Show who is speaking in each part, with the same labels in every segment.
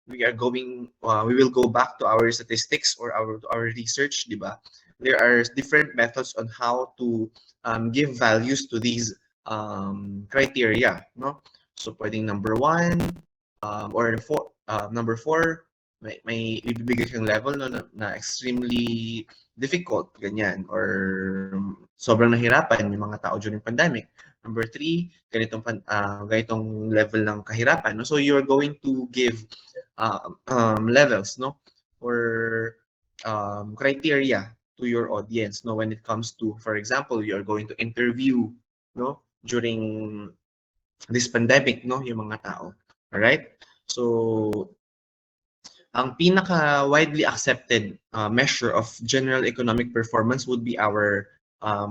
Speaker 1: we will go back to our statistics or our research, di ba? There are different methods on how to give values to these criteria, no? So pwedeng number 1 or number 4 may ibibigay siyang level no na extremely difficult ganyan or sobrang nahirapan yung mga tao during pandemic. Number 3, ganitong level ng kahirapan, no? So you're going to give levels, no, or criteria to your audience, no, when it comes to, for example, you are going to interview, no, during this pandemic, no, yung mga tao. All right? So ang pinaka widely accepted measure of general economic performance would be our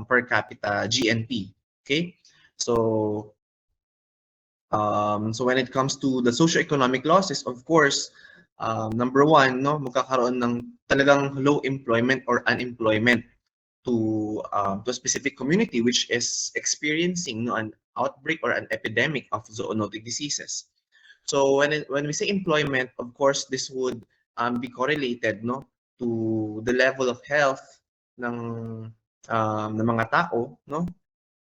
Speaker 1: per capita GNP. Okay? So so when it comes to the socioeconomic losses, of course, number 1, no, magkakaroon ng talagang low employment or unemployment to a specific community which is experiencing, no, an outbreak or an epidemic of zoonotic diseases. So when we say employment, of course, this would be correlated, no, to the level of health ng mga tao, no.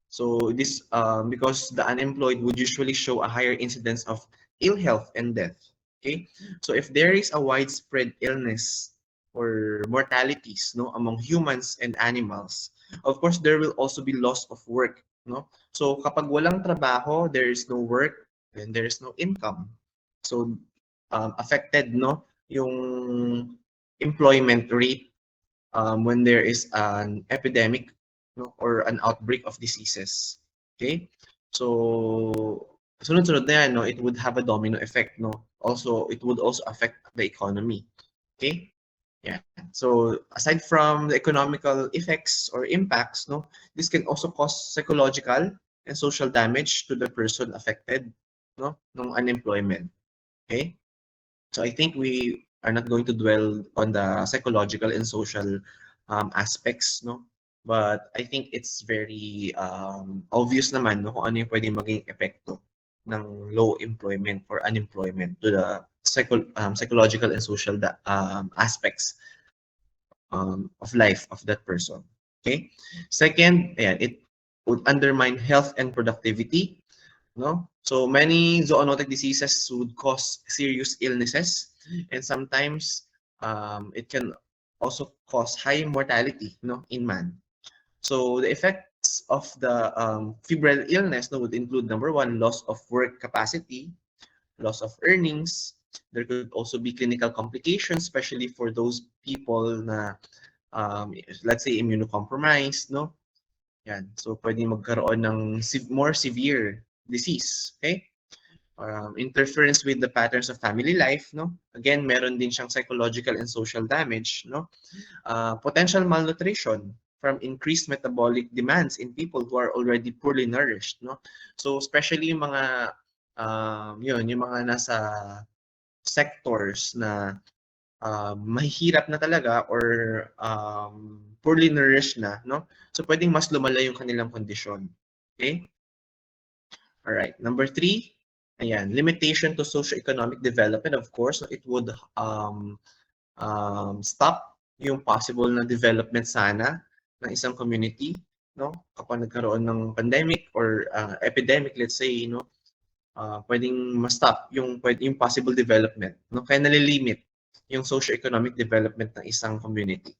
Speaker 1: So this because the unemployed would usually show a higher incidence of ill health and death. Okay, so if there is a widespread illness or mortalities, no, among humans and animals, of course there will also be loss of work, no. So kapag walang trabaho, there is no work, then there is no income. So affected, no, yung employment rate when there is an epidemic, no, or an outbreak of diseases. Okay? So sunod-sunod na yan, no, it would have a domino effect, no. Also, it would also affect the economy. Okay? Yeah. So aside from the economical effects or impacts, no, this can also cause psychological and social damage to the person affected, no, ng unemployment. Okay? So I think we are not going to dwell on the psychological and social aspects, no? But I think it's very obvious naman, no, kung ano yung pwedeng maging epekto ng low employment or unemployment to the psychological and social aspects of life of that person. Okay? Second, ayan, it would undermine health and productivity, no? So many zoonotic diseases would cause serious illnesses, and sometimes it can also cause high mortality, no, in man. So the effects of the febrile illness, no, would include number 1, loss of work capacity, loss of earnings. There could also be clinical complications, especially for those people na let's say immunocompromised, no. Yan. So pwedeng magkaroon ng more severe disease, okay? Interference with the patterns of family life, no? Again, meron din siyang psychological and social damage, no? Potential malnutrition from increased metabolic demands in people who are already poorly nourished, no? So especially yung mga yung mga nasa sectors na mahihirap na talaga or poorly nourished na, no? So pwedeng mas lumala yung kanilang kondisyon. Okay? All right. Number 3, ayan, limitation to socio-economic development. Of course, it would stop yung possible na development sana ng isang community, no? Kapag nagkaroon ng pandemic or epidemic, let's say, no, pwedeng ma-stop yung possible development, no? Kaya nalilimit yung socio-economic development ng isang community,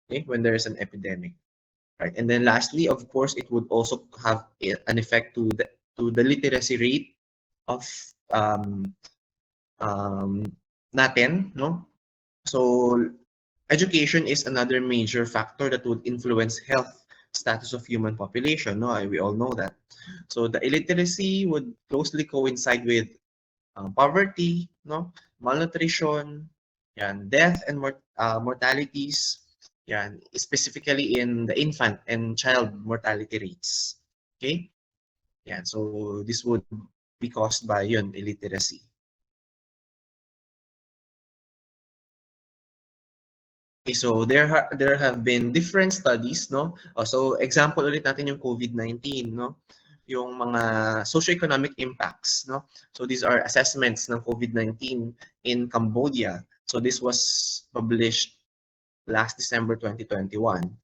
Speaker 1: okay, when there is an epidemic, right? And then lastly, of course, it would also have an effect to the literacy rate of natin, no? So education is another major factor that would influence health status of human population, no? We all know that. So the illiteracy would closely coincide with poverty, no, malnutrition, yan, death and mortalities, yan, specifically in the infant and child mortality rates. Okay? Yan, so this would be caused by yun, illiteracy. Okay, so there have been different studies, no? So example ulit natin yung COVID-19, no? yung mga socioeconomic impacts, no? So these are assessments ng COVID-19 in Cambodia. So this was published last December 2021.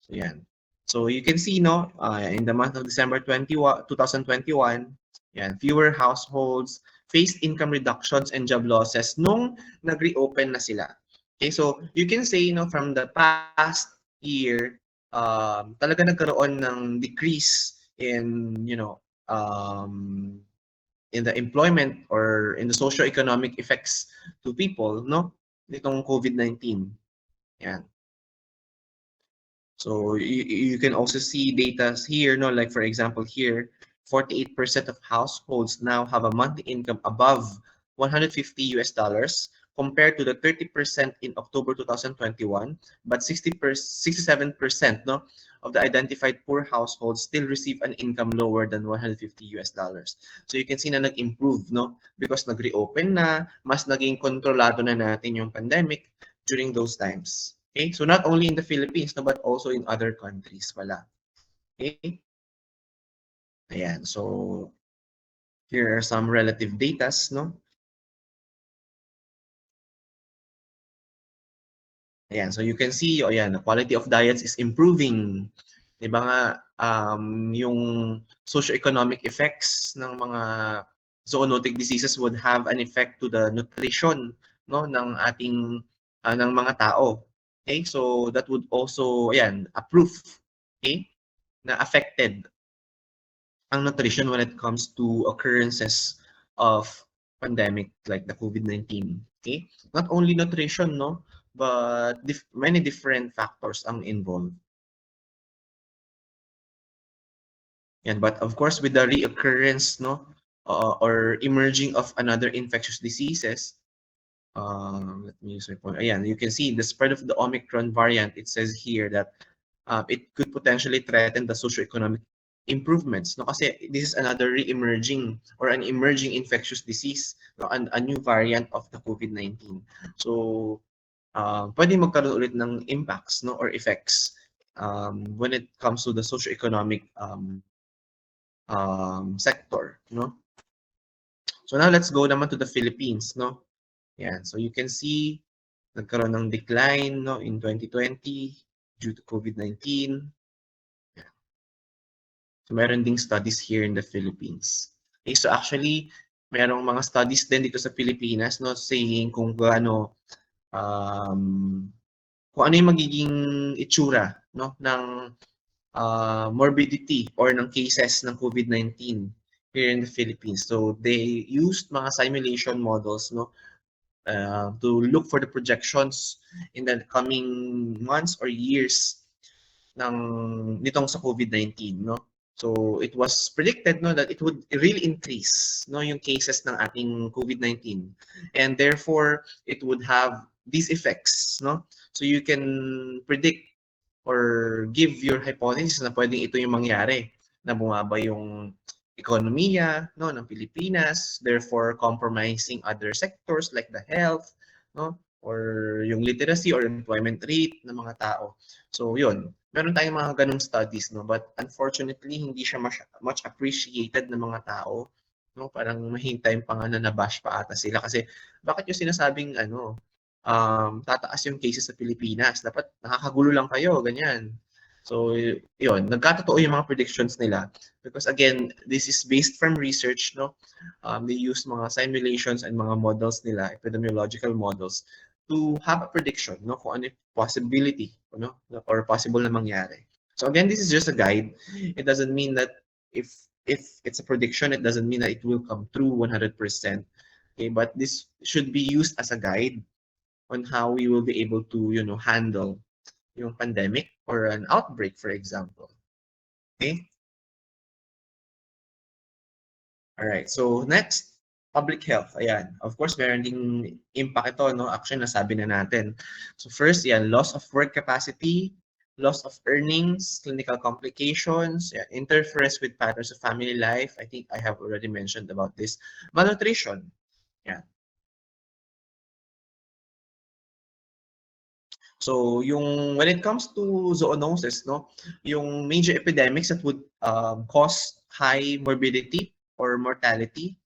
Speaker 1: So yan. So you can see, no, in the month of December 2021, yan, fewer households faced income reductions and job losses nung nag-reopen na sila. Okay, so you can say, no, from the past year, talaga nagkaroon ng decrease in, in the employment or in the socio-economic effects to people, no, nitong COVID-19. Yan. So you can also see data here, no? Like for example here, 48% of households now have a monthly income above 150 US dollars compared to the 30% in October 2021, but 67% no, of the identified poor households still receive an income lower than 150 US dollars. So you can see na nag-improve, no? Because nag-reopen na, mas naging kontrolado na natin yung pandemic during those times. Okay? So not only in the Philippines, no, but also in other countries pala. Okay? Ayan. So here are some relative datas, no? Ayan. So you can see, oh, ayan, the quality of diets is improving. 'Di ba nga, yung socioeconomic effects ng mga zoonotic diseases would have an effect to the nutrition, no, ng ating ng mga tao. Okay? So that would also, ayan, a proof, okay, na affected ang nutrition when it comes to occurrences of pandemic like the COVID-19. Okay? Not only nutrition, no, but many different factors ang involved. Yan, but of course, with the reoccurrence, no, or emerging of another infectious diseases, let me use my point. Ayan, you can see the spread of the Omicron variant. It says here that it could potentially threaten the socioeconomic improvements. No, kasi this is another re-emerging or an emerging infectious disease, no, and a new variant of the COVID-19. So, pwede magkaroon ulit ng impacts, no, or effects when it comes to the socioeconomic sector, no. So now let's go naman to the Philippines, no. Yan. So you can see nagkaroon ng decline, no, in 2020 due to COVID-19. So meron ding studies here in the Philippines. Okay, so actually, merong mga studies din dito sa Pilipinas, no, saying um, kung ano yung magiging itsura, no, ng morbidity or ng cases ng COVID-19 here in the Philippines. So they used mga simulation models, no, to look for the projections in the coming months or years ng nitong sa COVID-19, no. So it was predicted, no, that it would really increase, no, yung cases ng ating COVID-19, and therefore it would have these effects, no. So you can predict or give your hypothesis na pwedeng ito yung mangyari, na bumaba yung ekonomiya, no, ng Pilipinas, therefore compromising other sectors like the health, no, or yung literacy or employment rate ng mga tao. So yun, meron tayong mga ganung studies, no, but unfortunately hindi siya much appreciated ng mga tao, no. Parang mahintay pa nga na nabash pa ata sila kasi bakit yung sinasabing ano, tataas yung cases sa Pilipinas, dapat nakakagulo lang kayo, ganyan. So yun, nagkatotoo yung mga predictions nila because again, this is based from research, no. They use mga simulations and mga models nila, epidemiological models, to have a prediction, no, kung ano yung possibility, no, or possible na mangyari. So again, this is just a guide. It doesn't mean that if it's a prediction, it doesn't mean that it will come true 100%. Okay, but this should be used as a guide on how we will be able to, handle yung pandemic or an outbreak, for example. Okay? Alright, so next, public health. Ayan. Of course, meron ding impact ito, no? Actually, nasabi na natin. So first, yan, loss of work capacity, loss of earnings, clinical complications, yeah, interference with patterns of family life. I think I have already mentioned about this. Malnutrition. Yeah. So when it comes to zoonosis, no, yung major epidemics that would cause high morbidity or mortality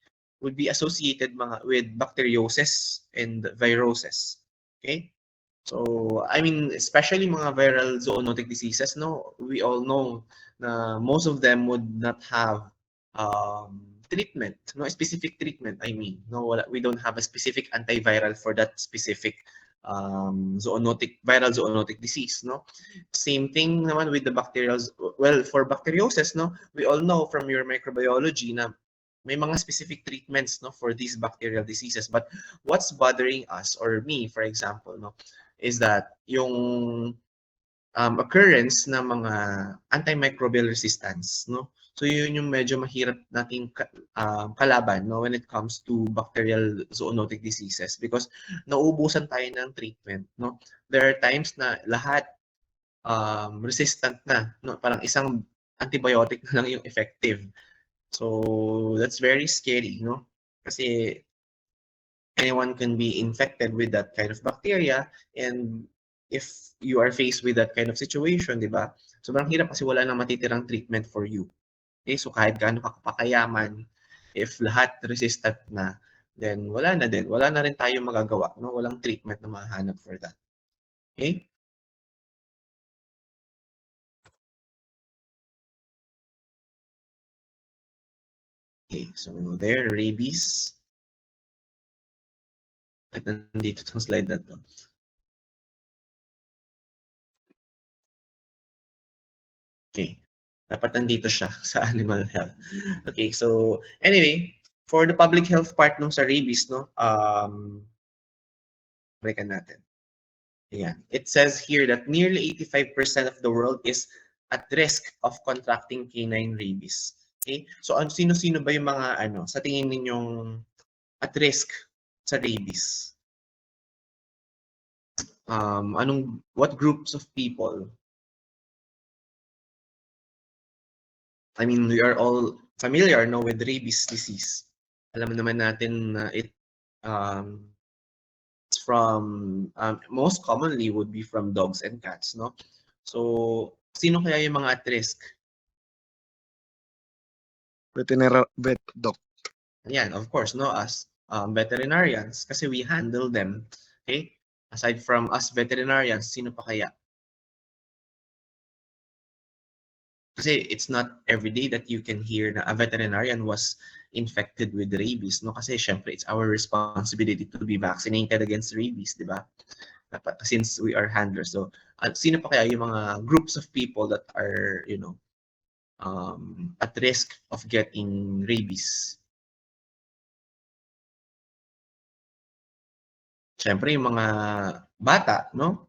Speaker 1: would be associated with bacteriosis and viruses. Okay? So, I mean, especially mga viral zoonotic diseases, no, we all know na most of them would not have treatment, no specific treatment. I mean, no, we don't have a specific antiviral for that specific viral zoonotic disease, no. Same thing naman with the bacterial. Well, for bacteriosis, no, we all know from your microbiology na may mga specific treatments, no, for these bacterial diseases. But what's bothering us, or me, for example, no, is that yung occurrence ng mga antimicrobial resistance, no? So yun yung medyo mahirap nating kalaban, no, when it comes to bacterial zoonotic diseases because nauubusan tayo ng treatment, no? There are times na lahat resistant na, no? Parang isang antibiotic na lang yung effective. So that's very scary, no? Kasi anyone can be infected with that kind of bacteria, and if you are faced with that kind of situation, di ba? Sobrang hirap kasi wala nang matitirang treatment for you. Okay? So kahit gaano ka kapakayaman, if lahat resistant na, then wala na din. Wala na rin tayong magagawa. No? Walang treatment na mahanap for that. Okay? Okay. So there, rabies. At nandito itong slide na to. Okay. Dapat nandito siya sa animal health. Okay, so anyway, for the public health part nung sa rabies, no, balikan natin. Ayan. It says here that nearly 85% of the world is at risk of contracting canine rabies. Okay? So sino-sino ba yung mga sa tingin ninyong at risk sa rabies? What groups of people? I mean, we are all familiar, no, with rabies disease. Alam naman natin na um, it's from most commonly would be from dogs and cats, no? So, sino kaya yung mga at risk?
Speaker 2: Vet doc.
Speaker 1: Yan, of course, no, as veterinarians, kasi we handle them. Okay? Aside from us veterinarians, sino pa kaya? Kasi it's not every day that you can hear na a veterinarian was infected with rabies, no? Kasi syempre, it's our responsibility to be vaccinated against rabies, di ba? Since we are handlers. So, sino pa kaya yung mga groups of people that are, at risk of getting rabies? Syempre, yung mga bata, no?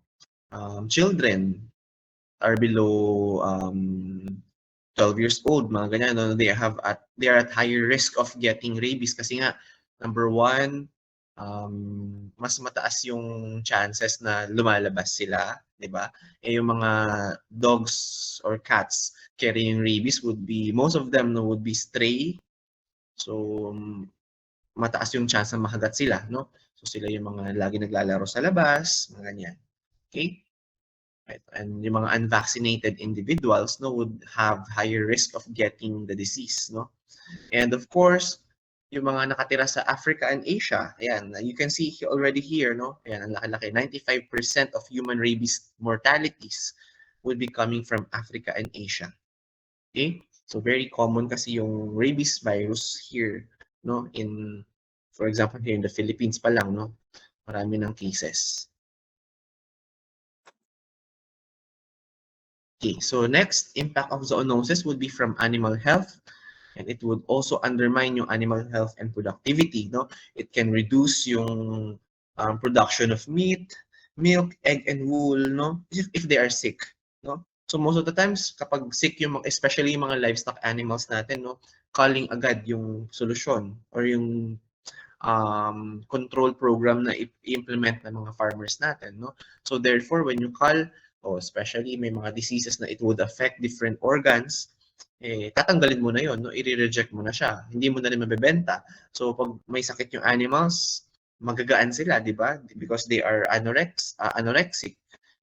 Speaker 1: Children are below 12 years old, mga ganyan, no? They are at higher risk of getting rabies kasi nga, number one, mas mataas yung chances na lumalabas sila, di ba? Eh, yung mga dogs or cats carrying rabies most of them no, would be stray. So, mataas yung chance na makagat sila, no? So, sila yung mga lagi naglalaro sa labas, mga ganyan. Okay? Right? And yung mga unvaccinated individuals, no, would have higher risk of getting the disease, no? And of course, yung mga nakatira sa Africa and Asia, ayan, you can see already here, no? Ayan, ang laki-laki, 95% of human rabies mortalities would be coming from Africa and Asia. Okay? So very common kasi yung rabies virus here, no? For example, here in the Philippines pa lang, no? Marami ng cases. Okay, so next impact of zoonosis would be from animal health, and it would also undermine yung animal health and productivity, no? It can reduce yung production of meat, milk, egg, and wool, no? If they are sick, no? So most of the times, kapag sick especially yung mga livestock animals natin, no? Calling agad yung solusyon or yung control program na i-implement ng mga farmers natin, no? So therefore, when you call, especially may mga diseases na it would affect different organs, tatanggalin mo na yon, no? I-reject mo na siya. Hindi mo na rin mabebenta. So pag may sakit yung animals, magagaan sila, di ba? Because they are anorexic.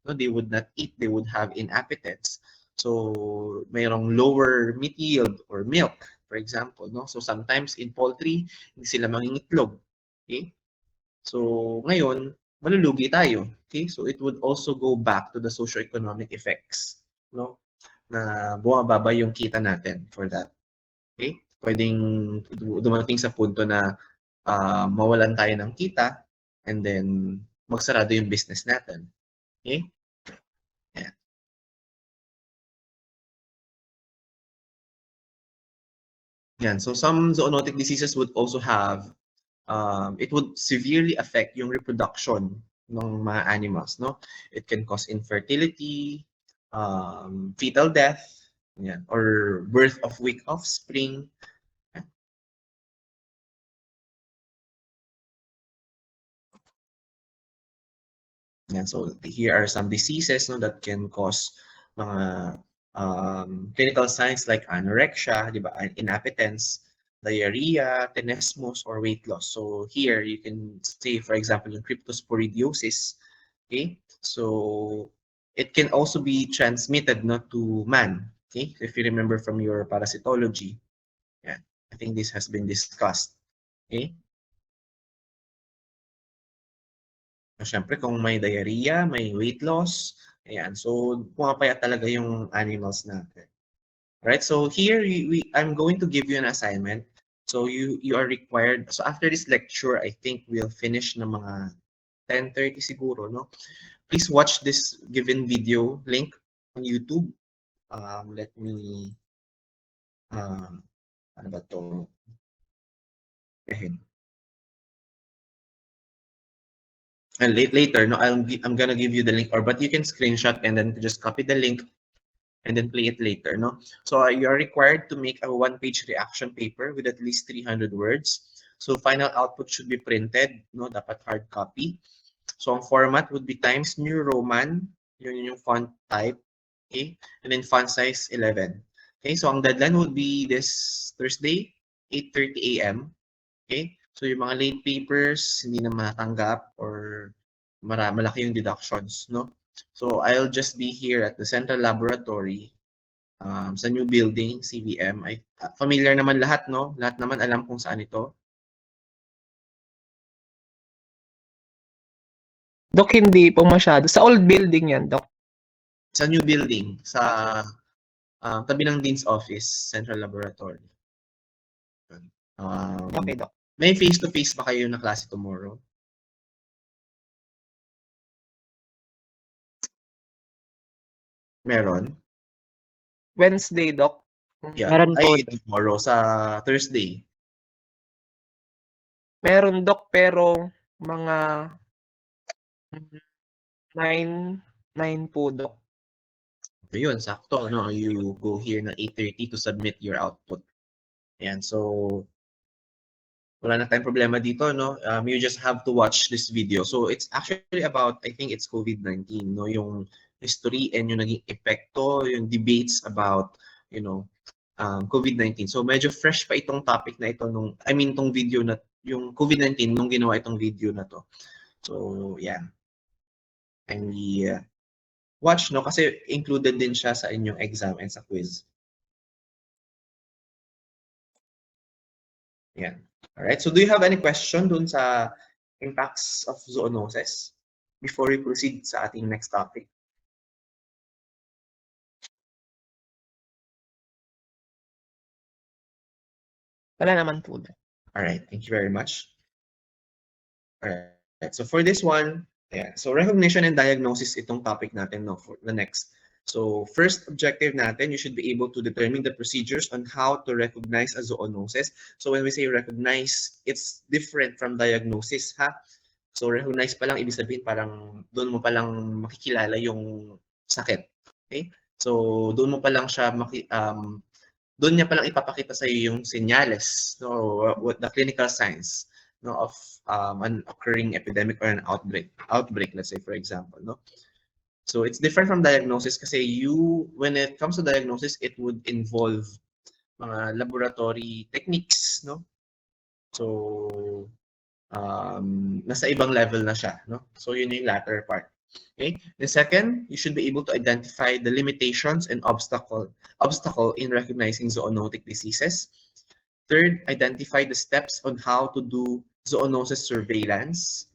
Speaker 1: no, they would not eat, they would have inappetites. So mayroong lower meat yield or milk, for example, no? So sometimes in poultry, hindi sila mangingitlog. Okay? So ngayon, malulugi tayo. Okay? So it would also go back to the socio-economic effects, no? Na bumababa yung kita natin for that. Okay? Pwedeng dumating sa punto na mawalan tayo ng kita and then magsarado yung business natin. Okay? Yan. Yan. So some zoonotic diseases would also have, it would severely affect yung reproduction ng mga animals, no? It can cause infertility, fetal death, yan, or birth of weak offspring. Yan. So here are some diseases, no, that can cause mga clinical signs like anorexia, di ba, inappetence, diarrhea, tenesmus, or weight loss. So here you can say, for example, yung cryptosporidiosis. Okay, so it can also be transmitted, not to man. Okay, if you remember from your parasitology, yeah, I think this has been discussed. Okay. Siyempre kung may diarrhea, may weight loss, ayan. So, pumapayat talaga yung animals natin. Right? So here I'm going to give you an assignment. So you are required. So after this lecture, I think we'll finish na mga 10:30 siguro, no? Please watch this given video link on YouTube. Let me ano ba to? Ahead. And later, no, I'm gonna give you the link, or but you can screenshot and then just copy the link and then play it later, no? So you are required to make a one-page reaction paper with at least 300 words. So final output should be printed, no? Dapat hard copy. So ang format would be Times New Roman, yun yung font type, okay? And then font size 11. Okay, so ang deadline would be this Thursday, 8:30 a.m. Okay? So yung mga late papers, hindi na matanggap or malaki yung deductions, no? So I'll just be here at the Central Laboratory sa new building, CVM. Familiar naman lahat, no? Lahat naman alam kung saan ito.
Speaker 3: Dok, hindi po masyado. Sa old building yan, Dok.
Speaker 1: Sa new building, sa tabi ng Dean's Office, Central Laboratory.
Speaker 3: Okay, Dok.
Speaker 1: May face-to-face ba kayo na klase tomorrow? Meron?
Speaker 3: Wednesday, Dok.
Speaker 1: Yeah.
Speaker 3: Meron po.
Speaker 1: Ay, tomorrow sa Thursday.
Speaker 3: Meron, Dok, pero mga 9 po, Dok.
Speaker 1: Ayun, sakto, no? You go here na 8:30 to submit your output. Ayan, so wala na tayong problema dito, no? You just have to watch this video. So it's actually about, I think it's COVID-19, no? Yung history and yung naging epekto, yung debates about, you know, COVID-19. So medyo fresh pa itong topic na ito nung, I mean, itong video na, yung COVID-19 nung ginawa itong video na to. So, yeah. And watch, no? Kasi included din siya sa inyong exam and sa quiz. Yeah. Alright, so do you have any question dun sa impacts of zoonoses before we proceed sa ating next topic?
Speaker 3: Wala naman po, Dok.
Speaker 1: Alright, thank you very much. Alright, so for this one, yeah, so recognition and diagnosis itong topic natin, no, for the next. So first objective natin, you should be able to determine the procedures on how to recognize a zoonosis. So when we say recognize, it's different from diagnosis, ha? So recognize pa lang, ibig sabihin parang doon mo pa lang makikilala yung sakit. Okay? So doon mo pa lang siya doon niya pa lang ipapakita sa iyo yung senyales, no, what the clinical signs, no, of an occurring epidemic or an outbreak, let's say for example, no. So it's different from diagnosis kasi when it comes to diagnosis, it would involve mga laboratory techniques, no. So nasa ibang level na siya, no? So yun yung latter part. Okay. The second, you should be able to identify the limitations and obstacle in recognizing zoonotic diseases. Third, identify the steps on how to do zoonosis surveillance.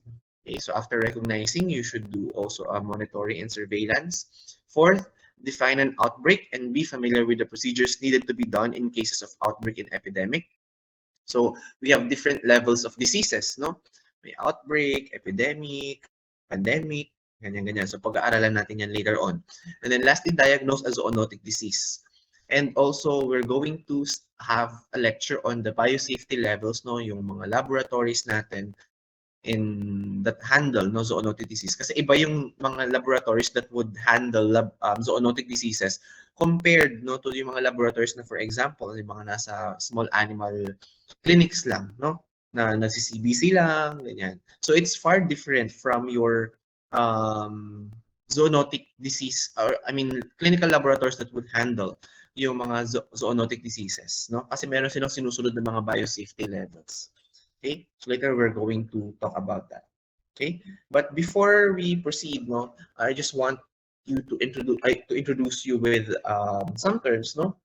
Speaker 1: Okay, so after recognizing, you should do also a monitoring and surveillance. Fourth, define an outbreak and be familiar with the procedures needed to be done in cases of outbreak and epidemic. So we have different levels of diseases, no? May outbreak, epidemic, pandemic, ganyan-ganyan. So pag-aaralan natin yan later on. And then lastly, diagnose a zoonotic disease. And also, we're going to have a lecture on the biosafety levels, no? Yung mga laboratories natin in that handle no zoonotic disease kasi iba yung mga laboratories that would handle zoonotic diseases compared no to yung mga laboratories na for example yung mga nasa small animal clinics lang no na nagsi-CBC lang ganyan. So it's far different from your zoonotic disease or I mean clinical laboratories that would handle yung mga zoonotic diseases no kasi meron silang sinusunod ng mga biosafety levels. Okay, so later we're going to talk about that. Okay, but before we proceed, no, I just want you to introduce you with some terms, no,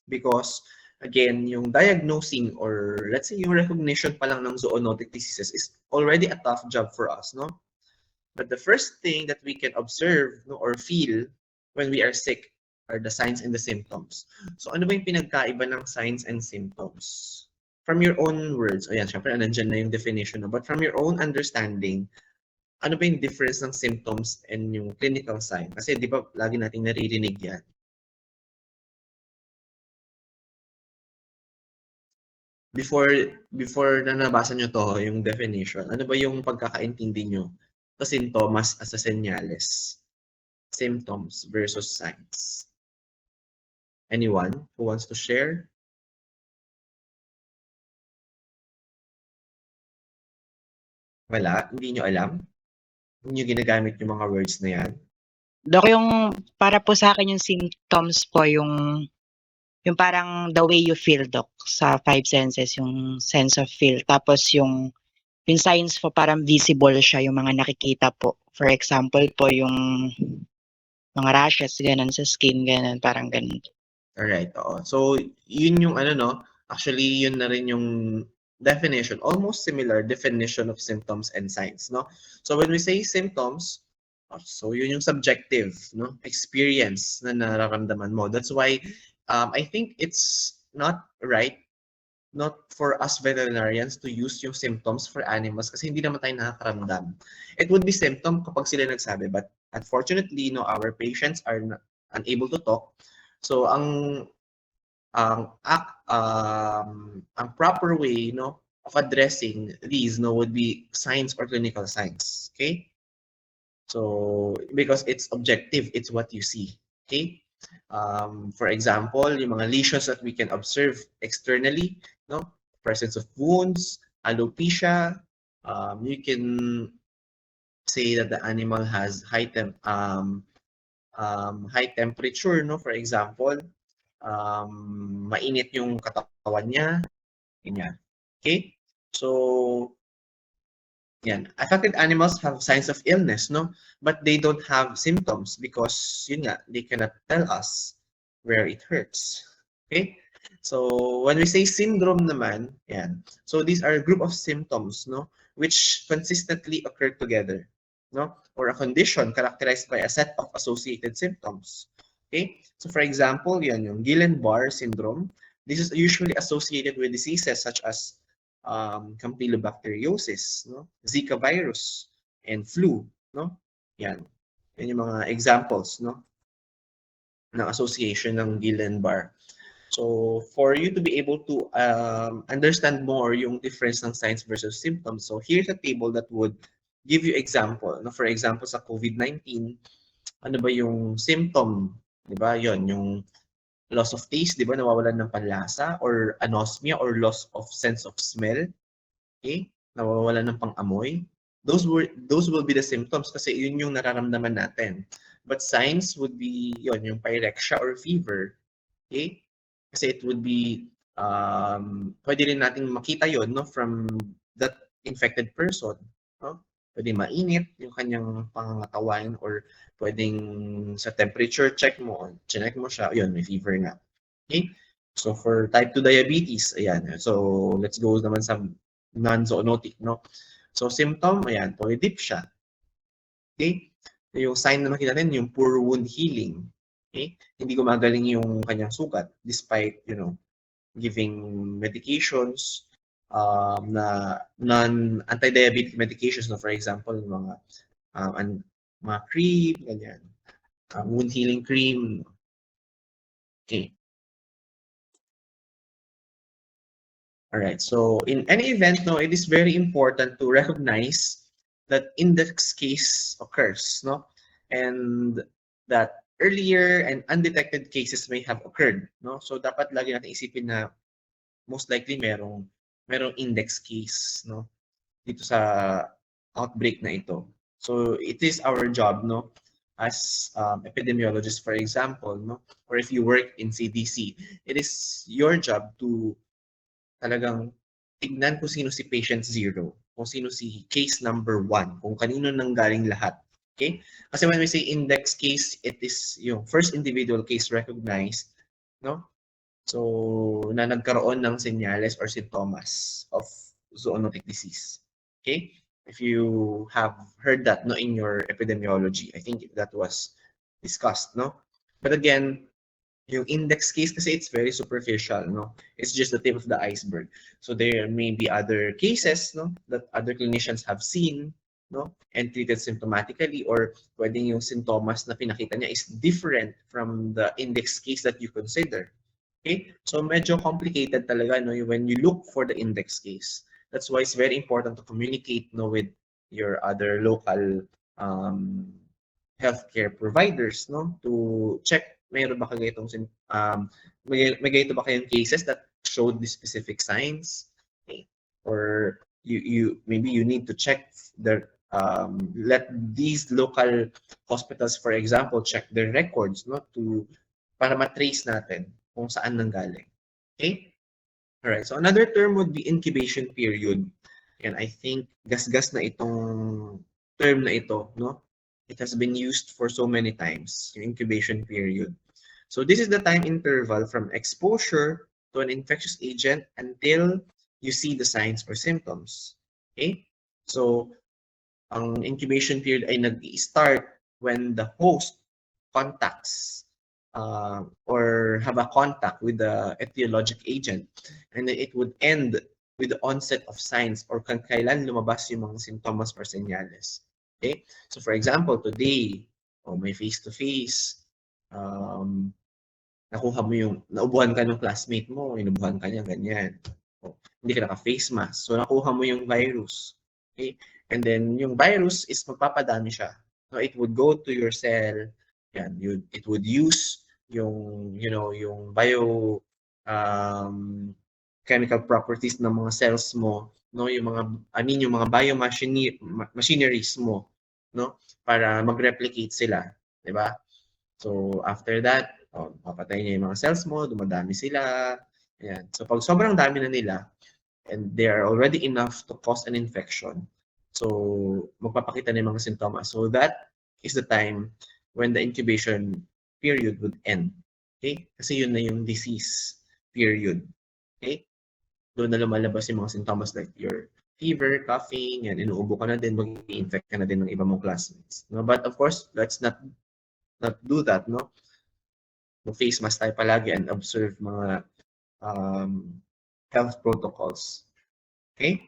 Speaker 1: because again, yung diagnosing or let's say yung recognition pa lang ng zoonotic diseases is already a tough job for us, no. But the first thing that we can observe, no, or feel when we are sick are the signs and the symptoms. So ano ba yung pinagkaiba ng signs and symptoms? From your own words, ayan, syempre, nandiyan na yung definition, no? But from your own understanding, ano ba yung difference ng symptoms and yung clinical sign? Kasi di ba lagi nating naririnig yan. Before na nabasa nyo to, yung definition, ano ba yung pagkakaintindi nyo sa sintomas as a senyales? Symptoms versus signs. Anyone who wants to share? Wala? Hindi nyo alam? Hindi nyo ginagamit yung mga words na yan?
Speaker 4: Dok, yung para po sa akin yung symptoms po yung parang the way you feel, Dok, sa five senses, yung sense of feel. Tapos yung signs po parang visible siya, yung mga nakikita po. For example po, yung mga rashes, ganun sa skin, ganun, parang ganun.
Speaker 1: Alright, oo. So, yun yung ano, no? Actually, yun na rin yung definition, almost similar definition of symptoms and signs, no? So, when we say symptoms, so yun yung subjective, no? Experience na nararamdaman mo. That's why I think it's not right, not for us veterinarians to use yung symptoms for animals kasi hindi naman tayo nakakaramdam. It would be symptom kapag sila nagsabi, but unfortunately, no, our patients are unable to talk. So ang proper way no of addressing these no would be signs or clinical signs. Okay? So because it's objective, it's what you see. Okay? For example, yung mga lesions that we can observe externally, no? Presence of wounds, alopecia, you can say that the animal has high temperature, no? For example, mainit yung katawan niya, ganyan. Okay? So, yan. Affected animals have signs of illness, no? But they don't have symptoms because, yun nga, they cannot tell us where it hurts. Okay? So, when we say syndrome naman, yan. So, these are a group of symptoms, no? Which consistently occur together, no? Or a condition characterized by a set of associated symptoms. Okay? So, for example, yan yung Guillain-Barré syndrome. This is usually associated with diseases such as Campylobacteriosis, no? Zika virus, and flu, no? Yan. Yan yung mga examples, no? Ng association ng Guillain-Barré. So, for you to be able to understand more yung difference ng signs versus symptoms, so here's a table that would give you example. No? For example, sa COVID-19, ano ba yung symptom? Di ba? Yun, yung loss of taste, di ba? Nawawalan ng panlasa or anosmia or loss of sense of smell. Okay? Nawawalan ng pang-amoy. Those will be the symptoms kasi yun yung nararamdaman natin. But signs would be yun, yung pyrexia or fever. Okay? Kasi it would be pwede rin nating makita yon no from that infected person, no? pwedeng mainit yung kanyang pangangatawan or pwedeng sa temperature check mo, chinek mo siya, yun, may fever na. Okay? So for type 2 diabetes, ayan. So let's go naman sa non-zoonotic, no? So symptom, ayan, polydip siya. Okay? Yung sign na makita natin, yung poor wound healing. Okay? Hindi gumagaling yung kanyang sugat despite, giving medications na non-anti-diabetic medications, no? For example, mga cream, ganyan. Wound healing cream. Okay. All right. So in any event, no, it is very important to recognize that index case occurs, no, and that earlier and undetected cases may have occurred, no. So dapat lagi natin isipin na most likely merong index case, no, dito sa outbreak na ito. So it is our job, no, as epidemiologists, for example, no, or if you work in CDC, it is your job to talagang tignan kung sino si patient 0, kung sino si case number 1, kung kanino nanggaling lahat. Okay? Kasi when we say index case, it is yung first individual case recognized, no? So, na nagkaroon ng senyales or sintomas of zoonotic disease. Okay? If you have heard that, no, in your epidemiology, I think that was discussed, no? But again, yung index case kasi it's very superficial, no? It's just the tip of the iceberg. So there may be other cases, no, that other clinicians have seen, no, and treated symptomatically, or pwedeng yung sintomas na pinakita niya is different from the index case that you consider. Okay? So medyo complicated talaga, no, when you look for the index case. That's why it's very important to communicate, no, with your other local healthcare providers, no, to check mayroon ba kayo itong may ganito ba kayong cases that showed the specific signs, okay? Or you maybe you need to check let these local hospitals, for example, check their records, no, to para matrace natin kung saan nanggaling. Okay? All right. So another term would be incubation period. And I think gasgas na itong term na ito, no? It has been used for so many times, yung incubation period. So this is the time interval from exposure to an infectious agent until you see the signs or symptoms. Okay? So ang incubation period ay nag-start when the host contacts or have a contact with the etiologic agent, and then it would end with the onset of signs or kailan lumabas yung mga sintomas or senyales. Okay? So for example, today, may face-to-face, nakuha mo yung, naubuhan ka ng classmate mo, inubuhan ka niya, ganyan. Hindi ka naka-face mask. So nakuha mo yung virus. Okay? And then yung virus is magpapadami siya. So it would go to your cell, yan, it would use yung, yung chemical properties ng mga cells mo, no, yung mga, yung mga biomachineries mo, no, para mag-replicate sila, di ba? So after that, papatay niya yung mga cells mo, dumadami sila. Ayan. So pag sobrang dami na nila, and they are already enough to cause an infection, so magpapakita na yung mga sintomas. So that is the time when the incubation period would end. Okay? Kasi yun na yung disease period. Okay? Doon na lumalabas yung mga sintomas like your fever, coughing, yan, inuubo ka na din, mag-infect ka na din ng iba mong classmates. No? But of course, let's not do that, no? Mag-face mask tayo palagi and observe mga health protocols. Okay?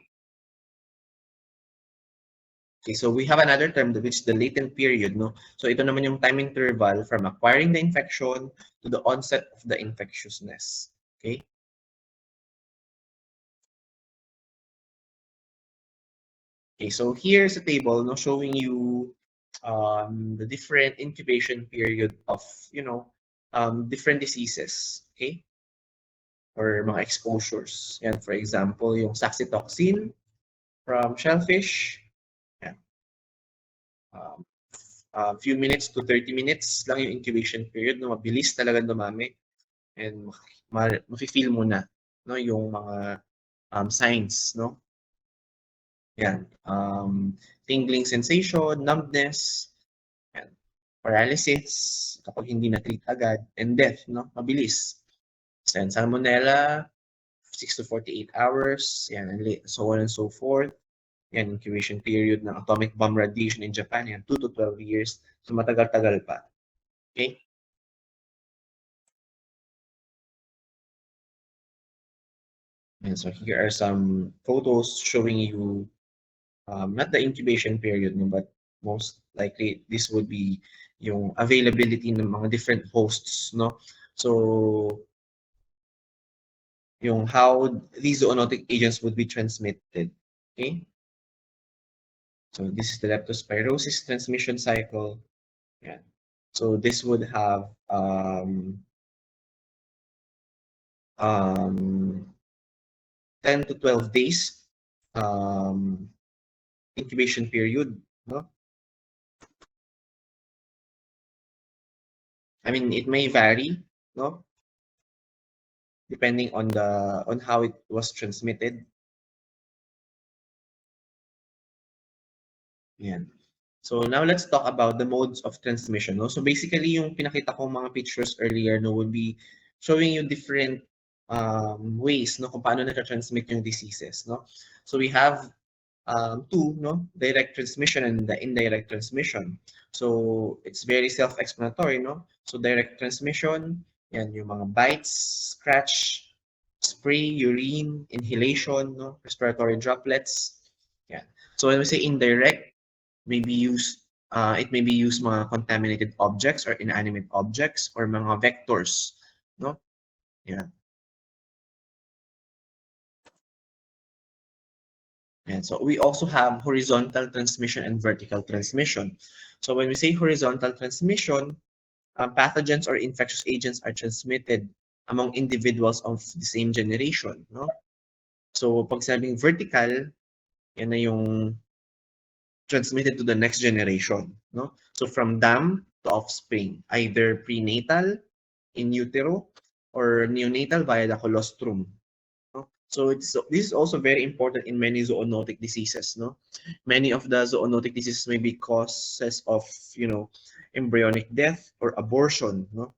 Speaker 1: Okay, so we have another term which is the latent period, no? So ito naman yung time interval from acquiring the infection to the onset of the infectiousness. Okay? Okay, so here's a table, no, showing you the different incubation period of, different diseases. Okay? Or mga exposures. Yan, for example, yung saxitoxin from shellfish. Yan. Few minutes to 30 minutes lang yung incubation period, no, mabilis talaga dumami, and mafe-feel mo na, no, yung mga signs, no. Yan. Tingling sensation, numbness, yan. Paralysis, kapag hindi na-treat agad, and death, no? Mabilis. So, yan, salmonella, 6 to 48 hours, yan, and so on and so forth. Yan, incubation period ng atomic bomb radiation in Japan, yan, 2 to 12 years. So, matagal-tagal pa. Okay? And so, here are some photos showing you not the incubation period, no, but most likely this would be yung availability ng mga different hosts, no? So, yung how these zoonotic agents would be transmitted. Okay? So, this is the leptospirosis transmission cycle. Yeah. So, this would have um, 10 to 12 days incubation period, no? I mean, it may vary, no? Depending on how it was transmitted. Yan. So now let's talk about the modes of transmission. No? So basically, yung pinakita ko mga pictures earlier no, would be showing you different ways no, kung paano nata-transmit yung diseases. No? So we have two, no? Direct transmission and the indirect transmission. So it's very self-explanatory. No? So direct transmission, yan, yung mga bites, scratch, spray, urine, inhalation, no? Respiratory droplets. Yan. So when we say indirect, it may be used mga contaminated objects or inanimate objects or mga vectors, no? Yeah. And so we also have horizontal transmission and vertical transmission. So when we say horizontal transmission, pathogens or infectious agents are transmitted among individuals of the same generation, no? So pag sabing vertical, yan na yung transmitted to the next generation, no? So from dam to offspring, either prenatal, in utero, or neonatal via the colostrum. No? So this is also very important in many zoonotic diseases. No, many of the zoonotic diseases may be causes of embryonic death or abortion. No,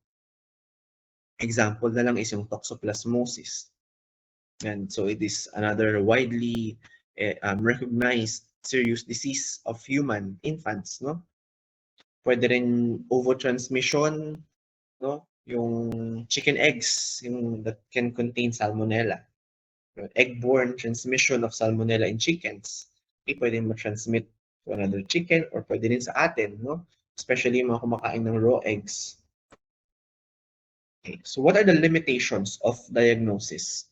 Speaker 1: example na lang is yung toxoplasmosis. And so it is another widely recognized serious disease of human infants. No, pwede rin ovotransmission, no, yung chicken eggs, yung that can contain salmonella. Egg-borne transmission of salmonella in chickens. Okay, pwede ma-transmit to another chicken or pwede rin sa atin, no? Especially yung mga kumakain ng raw eggs. Okay, so what are the limitations of diagnosis?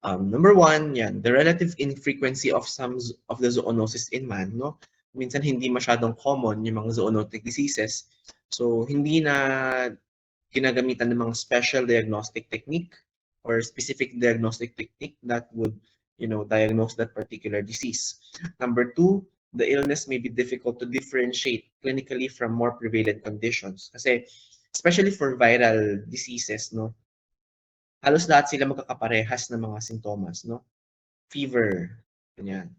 Speaker 1: Number one, yan, the relative infrequency of some of the zoonosis in man, no? Minsan hindi masyadong common yung mga zoonotic diseases. So hindi na ginagamitan ng mga special diagnostic technique or specific diagnostic technique that would, diagnose that particular disease. Number two, the illness may be difficult to differentiate clinically from more prevalent conditions. Kasi, especially for viral diseases, no, halos lahat sila magkakaparehas ng mga sintomas, no? Fever, ganyan.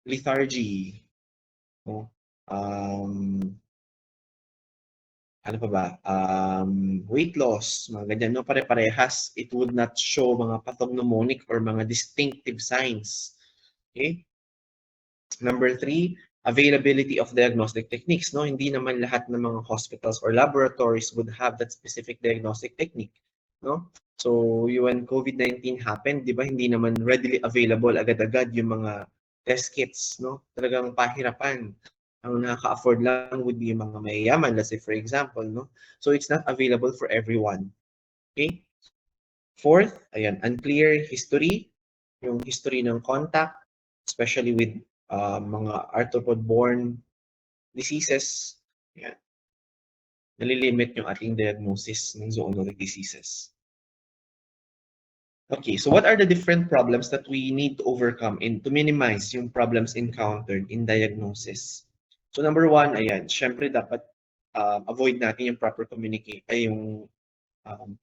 Speaker 1: Lethargy, no? Ano pa ba? Weight loss, mga ganyan, no? Pare-parehas. It would not show mga pathognomonic or mga distinctive signs. Okay? Number three, availability of diagnostic techniques. No? Hindi naman lahat ng mga hospitals or laboratories would have that specific diagnostic technique. No? So, when COVID-19 happened, di ba, hindi naman readily available agad-agad yung mga test kits. No? Talagang pahirapan. Ang nakaka-afford lang would be yung mga mayayaman, let's say for example, no? So it's not available for everyone. Okay? Fourth, ayan, unclear history, yung history ng contact, especially with mga arthropod-borne diseases. Ayan. Nalilimit yung ating diagnosis ng zoonotic diseases. Okay, so what are the different problems that we need to overcome to minimize yung problems encountered in diagnosis? So number one, ayan, syempre dapat avoid natin yung proper communication, ay yung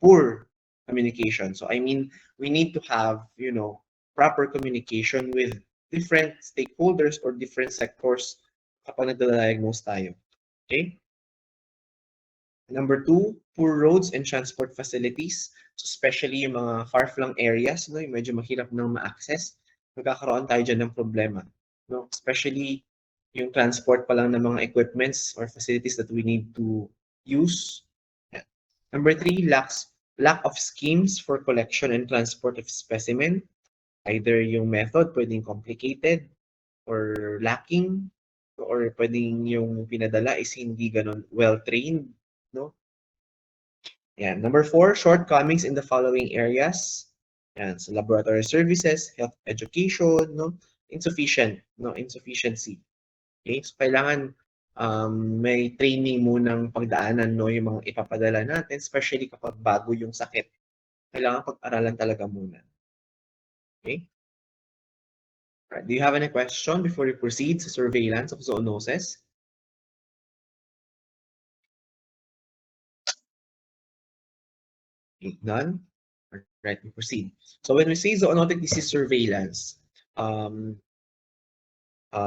Speaker 1: poor communication. So I mean, we need to have, proper communication with different stakeholders or different sectors kapag nagda-diagnose tayo. Okay? Number two, poor roads and transport facilities. So especially yung mga far-flung areas, no, yung medyo mahirap nang ma-access, magkakaroon tayo dyan ng problema. No? Especially yung transport pa lang ng mga equipments or facilities that we need to use. Yeah. Number three, lack of schemes for collection and transport of specimen. Either yung method pwedeng complicated or lacking, or pwedeng yung pinadala is hindi ganun well-trained, no? Yan. Number four, shortcomings in the following areas. Yan, so laboratory services, health education, no? Insufficiency. Okay? So kailangan may training munang pagdaanan, no, yung mga ipapadala natin, especially kapag bago yung sakit. Kailangan pag-aralan talaga muna. Okay? Right. Do you have any question before we proceed sa surveillance of zoonoses? Okay, none? Right, we proceed. So when we say zoonotic disease surveillance,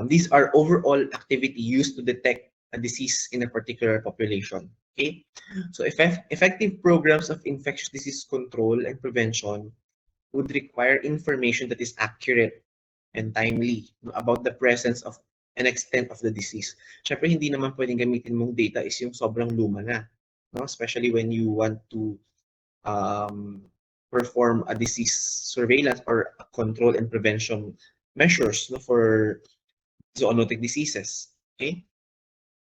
Speaker 1: these are overall activity used to detect a disease in a particular population. Okay, so effective programs of infectious disease control and prevention would require information that is accurate and timely about the presence of and extent of the disease. Syempre, hindi naman pwedeng gamitin mong data is yung sobrang luma na, no? Especially when you want to perform a disease surveillance or a control and prevention measures, no, for zoonotic diseases. Okay?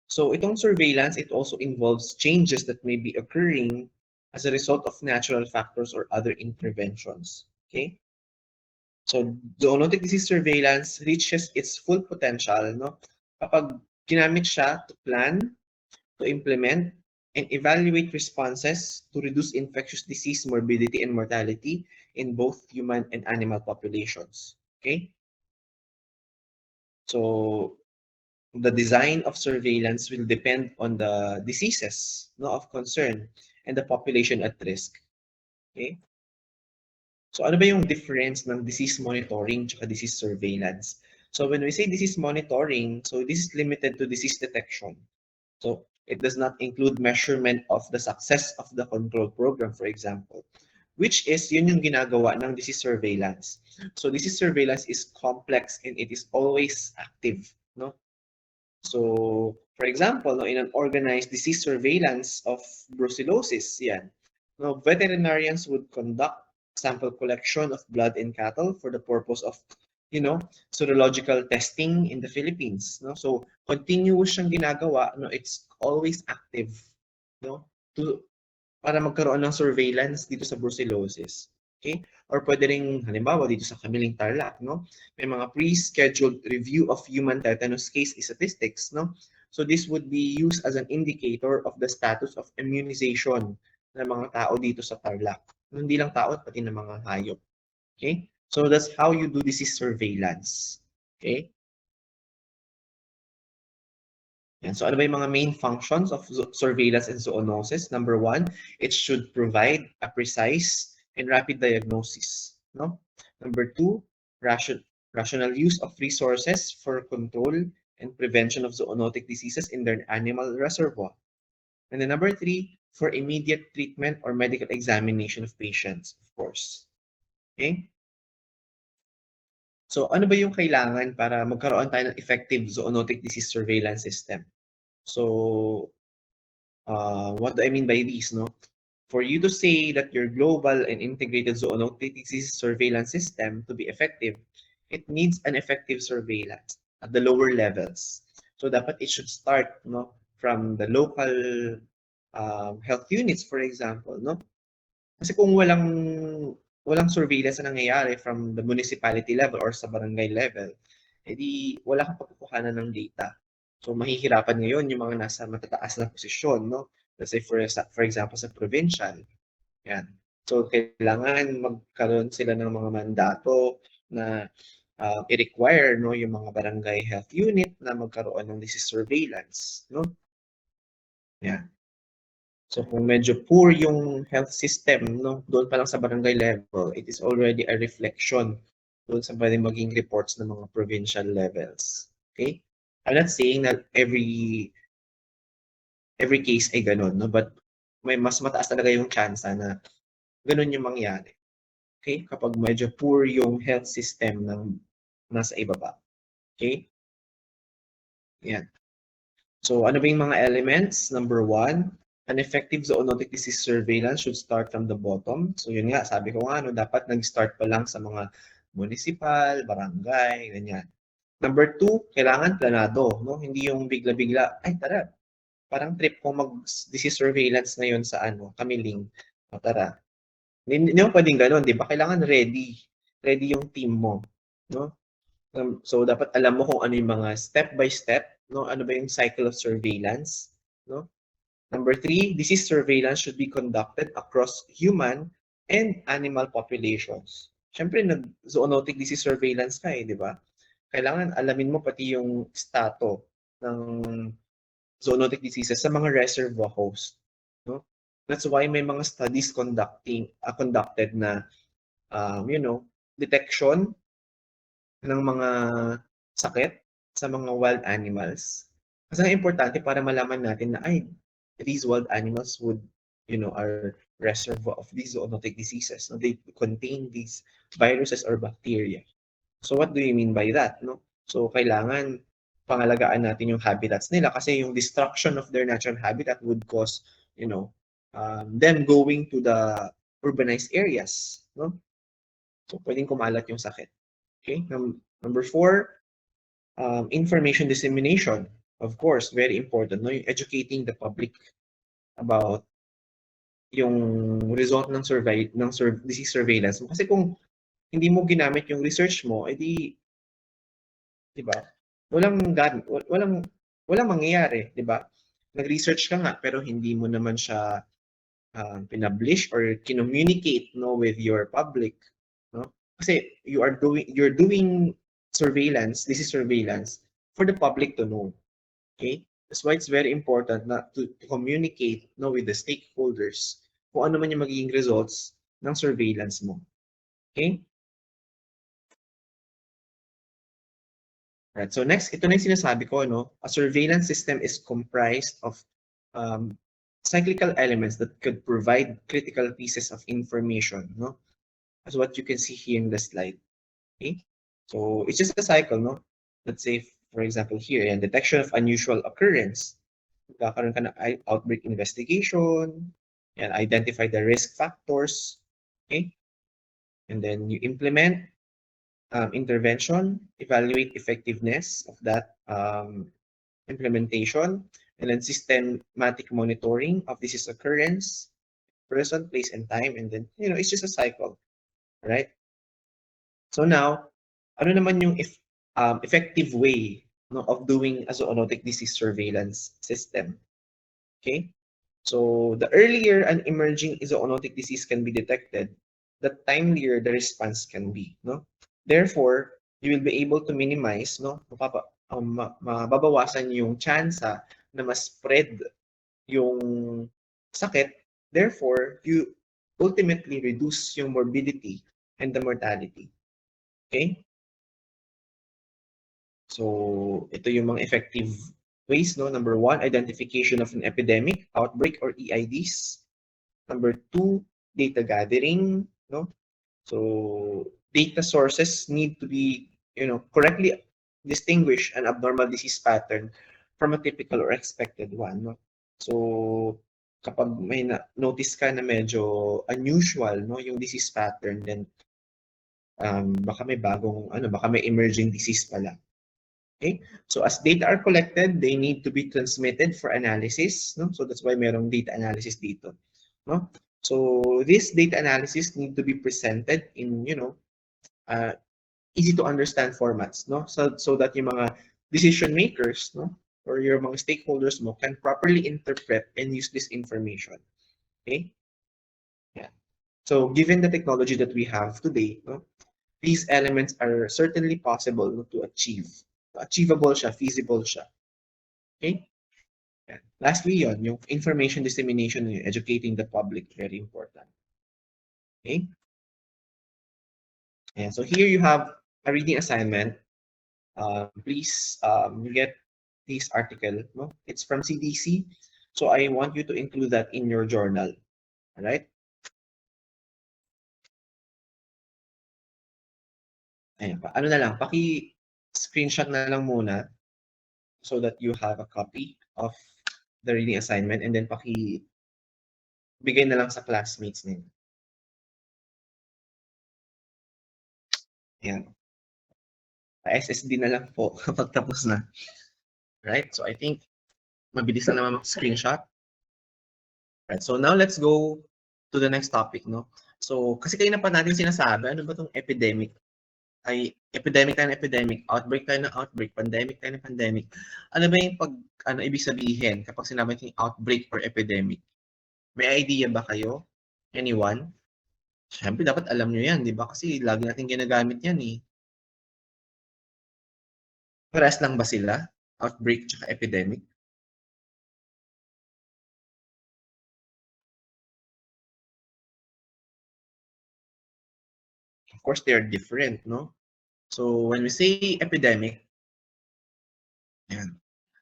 Speaker 1: So itong surveillance, it also involves changes that may be occurring as a result of natural factors or other interventions. Okay? So zoonotic disease surveillance reaches its full potential, no, kapag ginamit siya to plan, to implement, and evaluate responses to reduce infectious disease morbidity and mortality in both human and animal populations. Okay? So the design of surveillance will depend on the diseases, no, of concern and the population at risk. Okay? So ano ba yung difference ng disease monitoring at disease surveillance? So when we say disease monitoring, so this is limited to disease detection. So it does not include measurement of the success of the control program, for example, which is yun yung ginagawa ng disease surveillance. So disease surveillance is complex and it is always active, no? So, for example, no, in an organized disease surveillance of brucellosis, yan, no, veterinarians would conduct sample collection of blood in cattle for the purpose of, serological testing in the Philippines. No? So, continuous siyang ginagawa, no, it's always active, no, to, para magkaroon ng surveillance dito sa brucellosis. Okay? Or pwede rin, halimbawa, dito sa Kamiling Tarlac, no? May mga pre-scheduled review of human tetanus case statistics, no? So this would be used as an indicator of the status of immunization ng mga tao dito sa Tarlac. Hindi lang tao, pati ng mga hayop. Okay? So that's how you do disease surveillance. Okay? Yan. So ano ba yung mga main functions of surveillance and zoonosis? Number one, it should provide a precise and rapid diagnosis. No? Number two, rational use of resources for control and prevention of zoonotic diseases in their animal reservoir. And then number three, for immediate treatment or medical examination of patients, of course. Okay? So ano ba yung kailangan para magkaroon tayo ng effective zoonotic disease surveillance system? So, what do I mean by this? No? For you to say that your global and integrated zoonotic disease surveillance system to be effective, it needs an effective surveillance at the lower levels. So dapat it should start, no, from the local health units, for example, no? Kasi kung walang surveillance na nangyayari from the municipality level or sa barangay level, edi wala kang pagkukuhanan ng data. So mahihirapan ngayon yung mga nasa matataas na posisyon, no? Let's say for example sa provincial. Yan. So kailangan magkaroon sila ng mga mandato na i-require, no, yung mga barangay health unit na magkaroon ng disease surveillance, no? Yan. So kung medyo poor yung health system, no, doon pa lang sa barangay level, it is already a reflection doon sa pwedeng maging reports ng mga provincial levels. Okay? I'm not saying that every case ay ganun, no, but may mas mataas talaga yung chance na ganun yung mangyari. Okay? Kapag medyo poor yung health system ng nasa ibaba. Okay? Yan. So, ano ba yung mga elements? Number one, an effective zoonotic disease surveillance should start from the bottom. So, yun nga, sabi ko nga, no, dapat nag-start pa lang sa mga municipal, barangay, ganyan. Number two, kailangan planado, no? Hindi yung bigla-bigla, ay tara, parang trip ko mag-disease surveillance ngayon sa Kamiling. O, tara. Hindi mo pwedeng ganun, di ba? Kailangan ready. Ready yung team mo, no? So dapat alam mo kung ano yung mga step by step, no? Ano ba yung cycle of surveillance, no? Number three, disease surveillance should be conducted across human and animal populations. Siyempre, nag-zoonotic disease surveillance ka di ba? Kailangan alamin mo pati yung stato ng zoonotic diseases sa mga reservoir host, no? That's why may mga studies conducted na detection ng mga sakit sa mga wild animals. Kasi ang importante para malaman natin na ay these wild animals are reservoir of these zoonotic diseases. No? They contain these viruses or bacteria. So what do you mean by that? No? So kailangan pangalagaan natin yung habitats nila kasi yung destruction of their natural habitat would cause them going to the urbanized areas. No? So pwedeng kumalat yung sakit. Okay? Number four, information dissemination. Of course, very important. No? Yung educating the public about yung result ng disease surveillance. Kasi kung hindi mo ginamit yung research mo, edi, di ba? Walang mangyayari, di ba? Nag-research ka nga pero hindi mo naman siya pinablish or communicate with your public, no? Kasi you're doing disease surveillance for the public to know. Okay? That's why it's very important to communicate with the stakeholders kung ano man yung magiging results ng surveillance mo. Okay? Right. So next, ito na yung sinasabi ko, no? A surveillance system is comprised of cyclical elements that could provide critical pieces of information, no? As what you can see here in the slide. Okay? So it's just a cycle, no? Let's say, for example, here, detection of unusual occurrence. Magkakaroon ka ng outbreak investigation, and identify the risk factors. Okay? And then you implement intervention, evaluate effectiveness of that implementation, and then systematic monitoring of disease occurrence, person, place, and time, and then, it's just a cycle, right? So now, ano naman yung effective way of doing a zoonotic disease surveillance system? Okay? So the earlier an emerging zoonotic disease can be detected, the timelier the response can be, no? Therefore, you will be able to minimize, mababawasan yung tsansa na ma-spread yung sakit. Therefore, you ultimately reduce yung morbidity and the mortality. Okay? So, ito yung mga effective ways, no? Number one, identification of an epidemic, outbreak, or EIDs. Number two, data gathering, no? So, data sources need to be, correctly distinguish an abnormal disease pattern from a typical or expected one, no? So, kapag may notice ka na medyo unusual, no, yung disease pattern, then baka may emerging disease pala. Okay? So as data are collected, they need to be transmitted for analysis, no? So that's why merong data analysis dito, no? So this data analysis need to be presented in, easy to understand formats, no? So that yung mga decision makers, no, or your mga stakeholders mo can properly interpret and use this information. Okay? Yeah. So given the technology that we have today, no, these elements are certainly possible to achieve. Achievable siya, feasible siya. Okay? Lastly, yung information dissemination, educating the public, very important. Okay? And so here you have a reading assignment. Please get this article. No? It's from CDC. So I want you to include that in your journal. All right? Ayan pa. Ano na lang, paki-screenshot na lang muna so that you have a copy of the reading assignment and then bigay na lang sa classmates ninyo. Ayan. SSD na lang po kapag tapos na. Right? So I think mabilis na naman mag-screenshot. Right. So now let's go to the next topic, no? So kasi kayo na pa natin sinasabi, ano ba tong epidemic? Ay epidemic tayo ng epidemic, outbreak tayo ng outbreak, pandemic tayo ng pandemic. Ano ba yung ibig sabihin kapag sinabi natin outbreak or epidemic? May idea ba kayo? Anyone? Siyempre dapat alam nyo yan, di ba? Kasi lagi natin ginagamit yan eh. Parehas lang ba sila? Outbreak tsaka epidemic? Of course, they are different, no? So when we say epidemic, yan.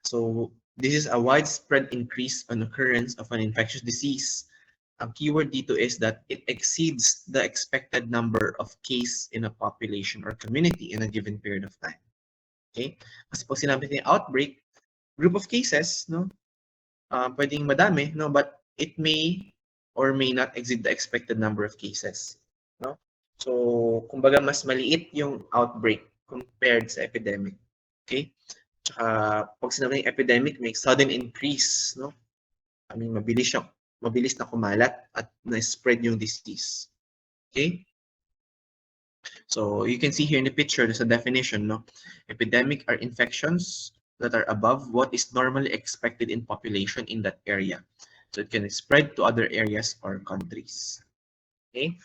Speaker 1: So this is a widespread increase on occurrence of an infectious disease. Ang keyword dito is that it exceeds the expected number of case in a population or community in a given period of time. Okay? Kasi pag sinabi natin outbreak, group of cases, no? Pwedeng madami, no? But it may or may not exceed the expected number of cases, no? So, kumbaga mas maliit yung outbreak compared sa epidemic. Okay? Tsaka pag sinabi ng epidemic, may sudden increase, no? I mean, mabilis na kumalat at na-spread yung disease. Okay? So, you can see here in the picture, there's a definition, no? Epidemic are infections that are above what is normally expected in population in that area. So, it can spread to other areas or countries. Okay?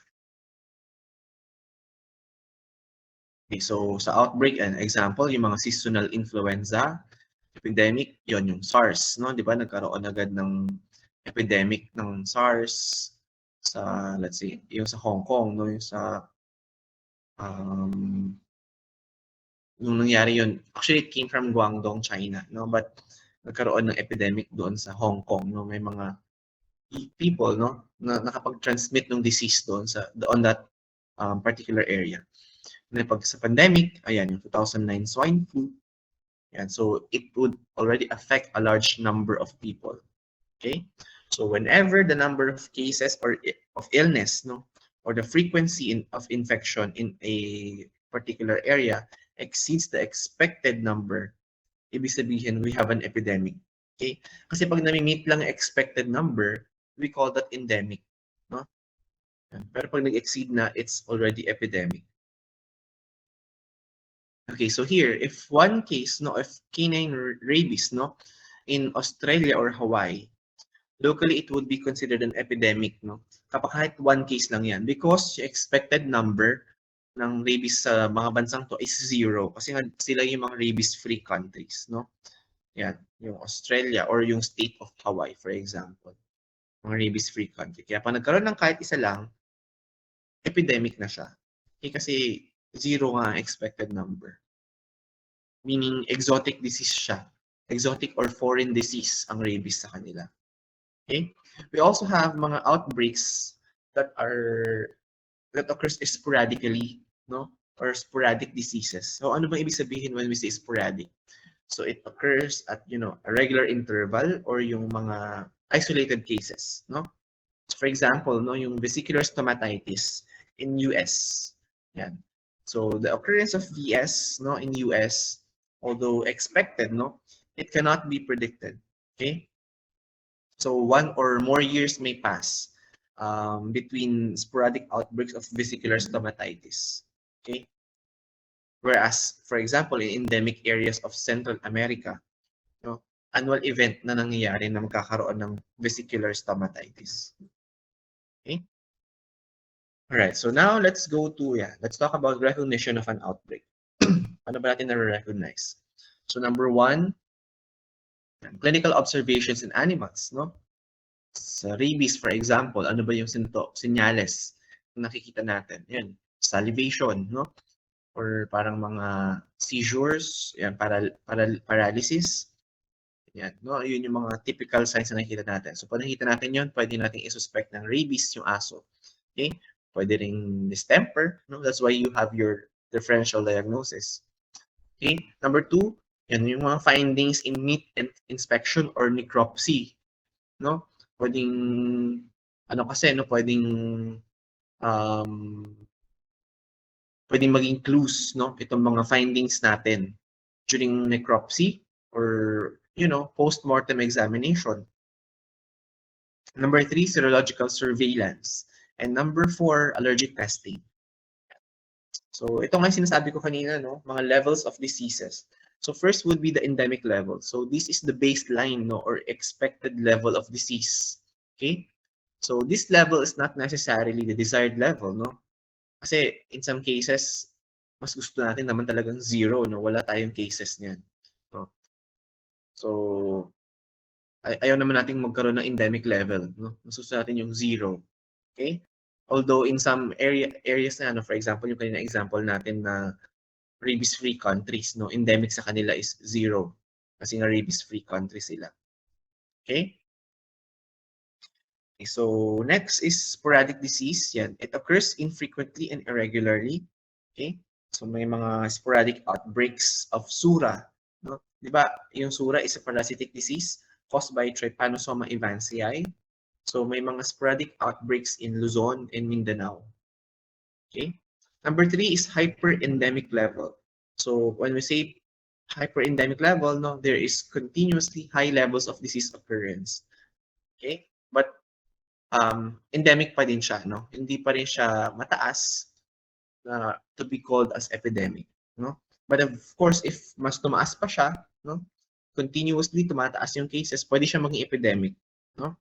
Speaker 1: Okay, so sa outbreak, an example, yung mga seasonal influenza, epidemic, yon yung SARS, no? 'Di ba nagkaroon agad ng epidemic ng SARS sa, let's say, yung sa Hong Kong, no? Yung sa nung nangyari yun, actually it came from Guangdong, China, no? But nagkaroon ng epidemic doon sa Hong Kong, no? May mga people, no, na nakapag-transmit ng disease doon on that particular area. Pag sa pandemic, ayan, yung 2009 swine flu, ayan, so it would already affect a large number of people. Okay? So whenever the number of cases or of illness, no, or the frequency of infection in a particular area exceeds the expected number, ibig sabihin we have an epidemic. Okay? Kasi pag nami-meet lang ang expected number, we call that endemic, no? Pero pag nag-exceed na, it's already epidemic. Okay, so here, if one case, no, if canine rabies, no, in Australia or Hawaii, locally it would be considered an epidemic, no? Kapag kahit one case lang yan, because the expected number ng rabies sa mga bansang to is 0, kasi nga sila yung mga rabies-free countries, no? Yan, yung Australia or yung state of Hawaii, for example, mga rabies-free country. Kaya pag nagkaroon ng kahit isa lang, epidemic na siya. Okay, kasi 0 nga ang expected number. Meaning exotic disease siya. Exotic or foreign disease ang rabies sa kanila. Okay? We also have mga outbreaks that occurs sporadically, no? Or sporadic diseases. So ano bang ibig sabihin when we say sporadic? So it occurs at, a regular interval or yung mga isolated cases, no? So for example, no, yung vesicular stomatitis in US. Yan. So the occurrence of VS, no, in US, although expected, no, it cannot be predicted. Okay? So 1 or more years may pass between sporadic outbreaks of vesicular stomatitis. Okay? Whereas, for example, in endemic areas of Central America, no, annual event na nangyayari na magkakaroon ng vesicular stomatitis. Okay? Alright, so now let's talk about recognition of an outbreak. Ano ba natin na-recognize? So number 1, Clinical observations in animals, no? Sa rabies, for example, ano ba yung senyales na nakikita natin? Yan, salivation, no? Or parang mga seizures, yan, paralysis. Yan, no? Yun yung mga typical signs na nakikita natin. So, pag nakikita natin yun, pwede natin isuspect ng rabies yung aso. Okay? Pwede ring distemper, no? That's why you have your differential diagnosis. Okay? Number 2, yan yung mga findings in meat inspection or necropsy, no? Pwedeng ano kasi, no, um, pwedeng maging clues, no, itong mga findings natin during necropsy or, you know, post-mortem examination. Number 3, serological surveillance. And number 4, allergic testing. So, ito nga sinasabi ko kanina, no, mga levels of diseases. So, first would be the endemic level. So, this is the baseline, no, or expected level of disease. Okay? So, this level is not necessarily the desired level, no? Kasi in some cases, mas gusto natin naman talagang 0, no? Wala tayong cases niyan. No? So, ayaw naman nating magkaroon ng endemic level, no? Mas gusto natin yung 0. Okay? Although in some areas na, no, for example, yung kanina example natin na rabies-free countries, no, endemic sa kanila is 0 kasi nga rabies-free country sila. Okay? So next is sporadic disease. Yan. It occurs infrequently and irregularly. Okay? So may mga sporadic outbreaks of sura. No? Di ba? Yung sura is a parasitic disease caused by Trypanosoma evansii. So may mga sporadic outbreaks in Luzon and Mindanao. Okay? Number 3 is hyperendemic level. So when we say hyperendemic level, no, there is continuously high levels of disease occurrence. Okay? But endemic pa din siya, no? Hindi pa rin siya mataas to be called as epidemic, no? But of course, if mas tumaas pa siya, no? Continuously tumataas yung cases, pwede siya maging epidemic, no?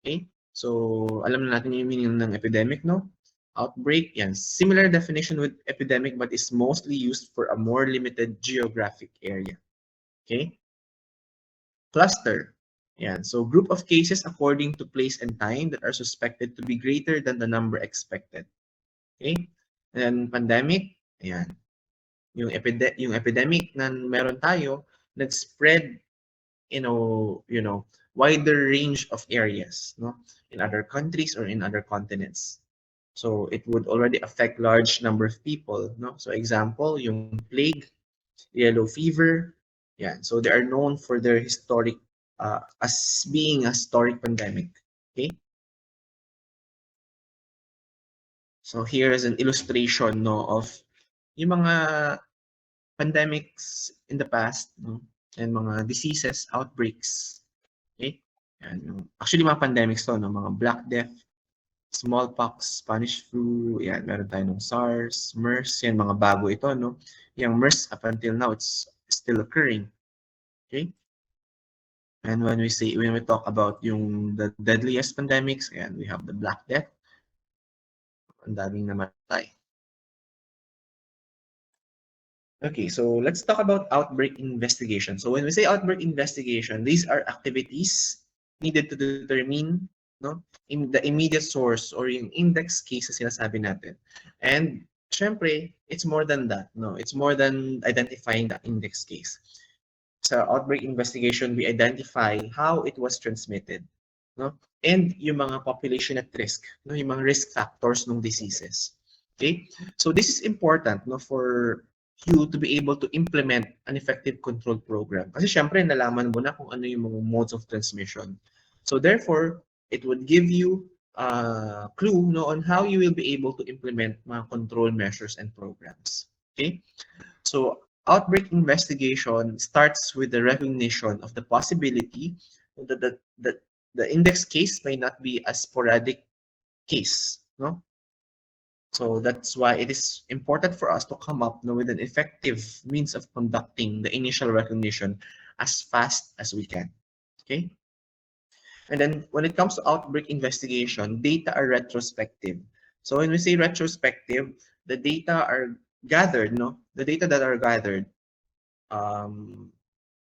Speaker 1: Okay? So, alam na natin yung meaning ng epidemic, no? Outbreak, yan. Similar definition with epidemic but is mostly used for a more limited geographic area. Okay? Cluster. Yan. So, group of cases according to place and time that are suspected to be greater than the number expected. Okay? And pandemic, ayan. Yung epidemic na meron tayo, nag-spread wider range of areas, no? In other countries or in other continents. So it would already affect large number of people, no? So example, yung plague, yellow fever, yeah. So they are known for their historic as being a historic pandemic. Okay. So here is an illustration, no, of yung mga pandemics in the past, no, and mga diseases, outbreaks. Okay. And actually mga pandemics to, no, mga Black Death, smallpox, Spanish flu, yan, meron tayo ng SARS, MERS, yan, mga bago ito, no? Yung MERS, up until now, it's still occurring. Okay? And when we talk about the deadliest pandemics, and we have the Black Death, ang daming namatay. Okay, so let's talk about outbreak investigation. So when we say outbreak investigation, these are activities needed to determine, no, in the immediate source or yung index cases sinasabi natin. And syempre, it's more than that, no? It's more than identifying the index case. Sa outbreak investigation, we identify how it was transmitted, no? And yung mga population at risk, no, yung mga risk factors ng diseases. Okay? So this is important, no, for you to be able to implement an effective control program. Kasi syempre, nalaman mo na kung ano yung mga modes of transmission. So therefore, it would give you a clue, no, on how you will be able to implement mga control measures and programs. Okay? So outbreak investigation starts with the recognition of the possibility that the index case may not be a sporadic case, no? So that's why it is important for us to come up with an effective means of conducting the initial recognition as fast as we can. Okay? And then when it comes to outbreak investigation, data are retrospective. So when we say retrospective, the data are gathered, no? The data that are gathered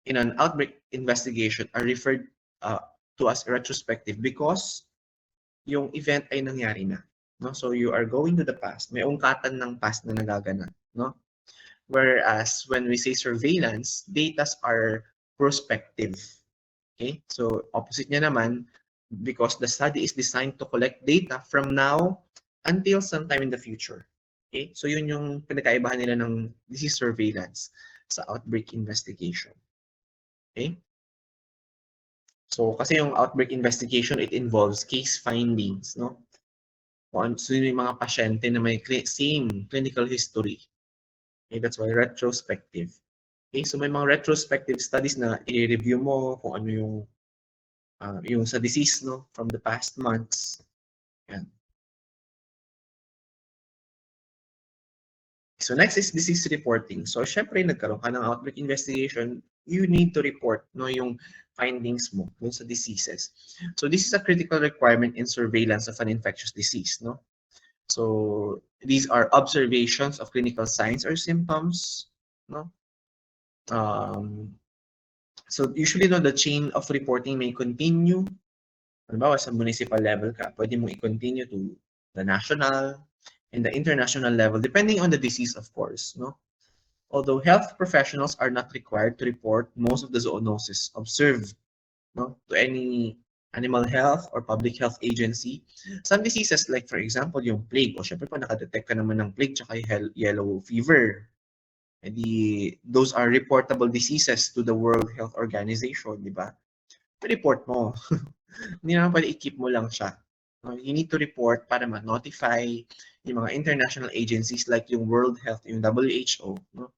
Speaker 1: in an outbreak investigation are referred to as retrospective because yung event ay nangyari na. No? So you are going to the past. May ungkatan ng past na nagaganap. No? Whereas when we say surveillance, data are prospective. Okay? So opposite niya naman, because the study is designed to collect data from now until sometime in the future. Okay? So yun yung pinagkaibahan nila ng disease surveillance sa outbreak investigation. Okay? So kasi yung outbreak investigation, it involves case findings, no? Kung ano sino yung mga pasyente na may same clinical history. Okay, that's why retrospective. Okay, so may mga retrospective studies na i-review mo kung ano yung sa disease, no, from the past months. Yan. So next is disease reporting. So syempre nagkaroon ka ng outbreak investigation, you need to report no yung findings mo dun sa diseases. So this is a critical requirement in surveillance of an infectious disease, no? So these are observations of clinical signs or symptoms, no? So usually no, the chain of reporting may continue. Halimbawa sa municipal level ka, pwede mong i-continue to the national and the international level, depending on the disease, of course, no? Although health professionals are not required to report most of the zoonoses observed, no, to any animal health or public health agency, some diseases like for example yung plague, o syempre pa nakadetect ka naman ng plague tsaka yellow fever, edi those are reportable diseases to the World Health Organization, di ba? Report mo. Hindi naman pwede i-keep mo lang siya. You need to report para ma-notify yung mga international agencies like yung World Health, yung WHO, no?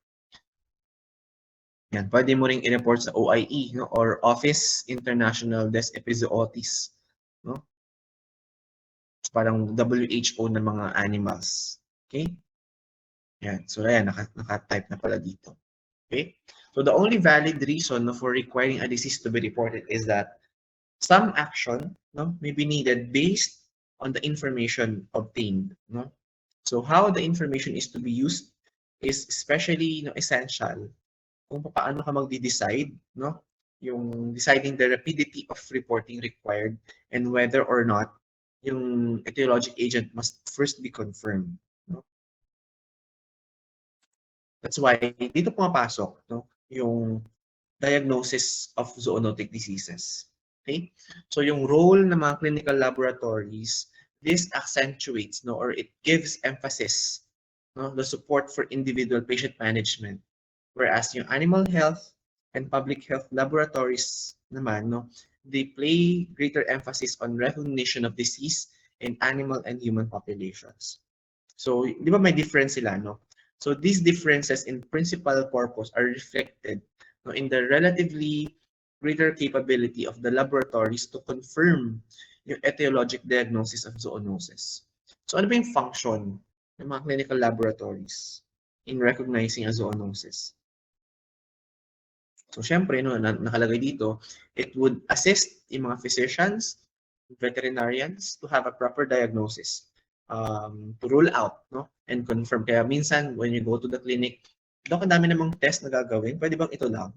Speaker 1: Yan, pwede mo ring i-report sa OIE, no, or Office International des Epizootis, no? It's parang WHO ng mga animals. Okay? Yan, so ayan, naka-type na pala dito. Okay? So the only valid reason no, for requiring a disease to be reported is that some action no, may be needed based on the information obtained. No? So how the information is to be used is especially no, essential kung paano ka magde-decide, no? Yung deciding the rapidity of reporting required and whether or not yung etiologic agent must first be confirmed. No? That's why dito pumapasok no, yung diagnosis of zoonotic diseases. Okay? So yung role ng mga clinical laboratories, this accentuates no, or it gives emphasis no, the support for individual patient management. Whereas yung animal health and public health laboratories naman, no, they play greater emphasis on recognition of disease in animal and human populations. So, di ba may difference sila, no? So, these differences in principal purpose are reflected no, in the relatively greater capability of the laboratories to confirm yung etiologic diagnosis of zoonoses. So, ano ba yung function ng mga clinical laboratories in recognizing a zoonosis? So, syempre, no, nakalagay dito, it would assist yung mga physicians, veterinarians to have a proper diagnosis, to rule out, no, and confirm. Kaya minsan, when you go to the clinic, Dok, ang dami namang test na gagawin, pwede bang ito lang?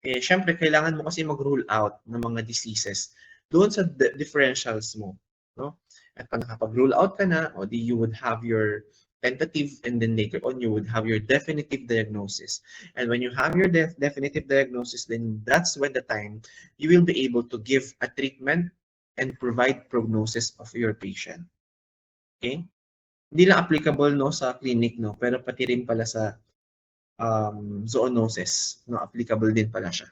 Speaker 1: Eh, syempre, kailangan mo kasi mag-rule out ng mga diseases doon sa differentials mo, no? At pag nakapag-rule out ka na, o di you would have your tentative and then later on you would have your definitive diagnosis. And when you have your definitive diagnosis, then that's when the time you will be able to give a treatment and provide prognosis of your patient. Okay? Hindi lang applicable no sa clinic no, pero pati rin pala sa zoonoses, no, applicable din pala siya.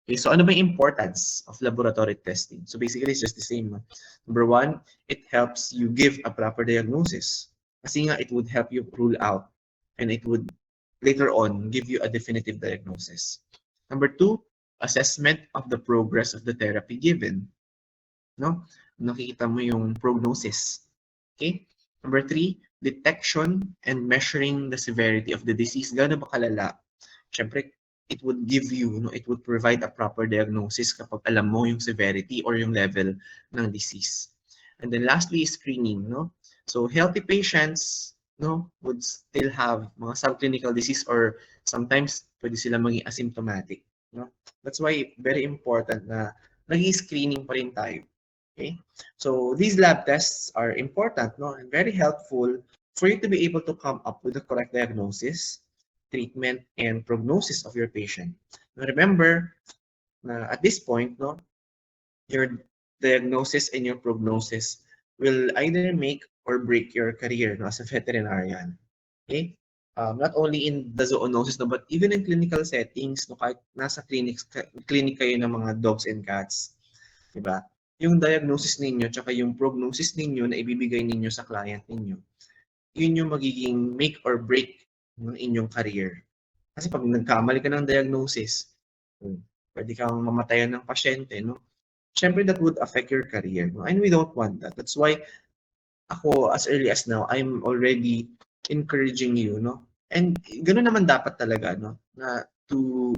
Speaker 1: Okay, so ano ba yung importance of laboratory testing? So basically, it's just the same. No? Number one, it helps you give a proper diagnosis. Kasi nga, it would help you rule out and it would later on give you a definitive diagnosis. Number two, assessment of the progress of the therapy given. No? Nakikita mo yung prognosis. Okay? Number three, detection and measuring the severity of the disease. Gaano ba kalala? Siyempre, it would give you, no, it would provide a proper diagnosis kapag alam mo yung severity or yung level ng disease. And then lastly, screening, no? So healthy patients, no, would still have mga subclinical disease or sometimes pwede sila maging asymptomatic. no? That's why very important na nag-i-screening pa rin tayo. Okay? So these lab tests are important, no, and very helpful for you to be able to come up with the correct diagnosis, treatment, and prognosis of your patient. Now remember, na at this point, no, your diagnosis and your prognosis will either make or break your career, no, as a veterinarian. Okay? Not only in the zoonosis, no, but even in clinical settings, no, kahit nasa clinic kayo ng mga dogs and cats, di ba? Yung diagnosis ninyo tsaka yung prognosis ninyo na ibibigay ninyo sa client ninyo, yun yung magiging make or break ng inyong career. Kasi pag nagkamali ka ng diagnosis, pwede kang mamatayan ng pasyente, no? Siyempre, that would affect your career, no? And we don't want that. That's why ako, as early as now, I'm already encouraging you, no? And gano'n naman dapat talaga, no? Na to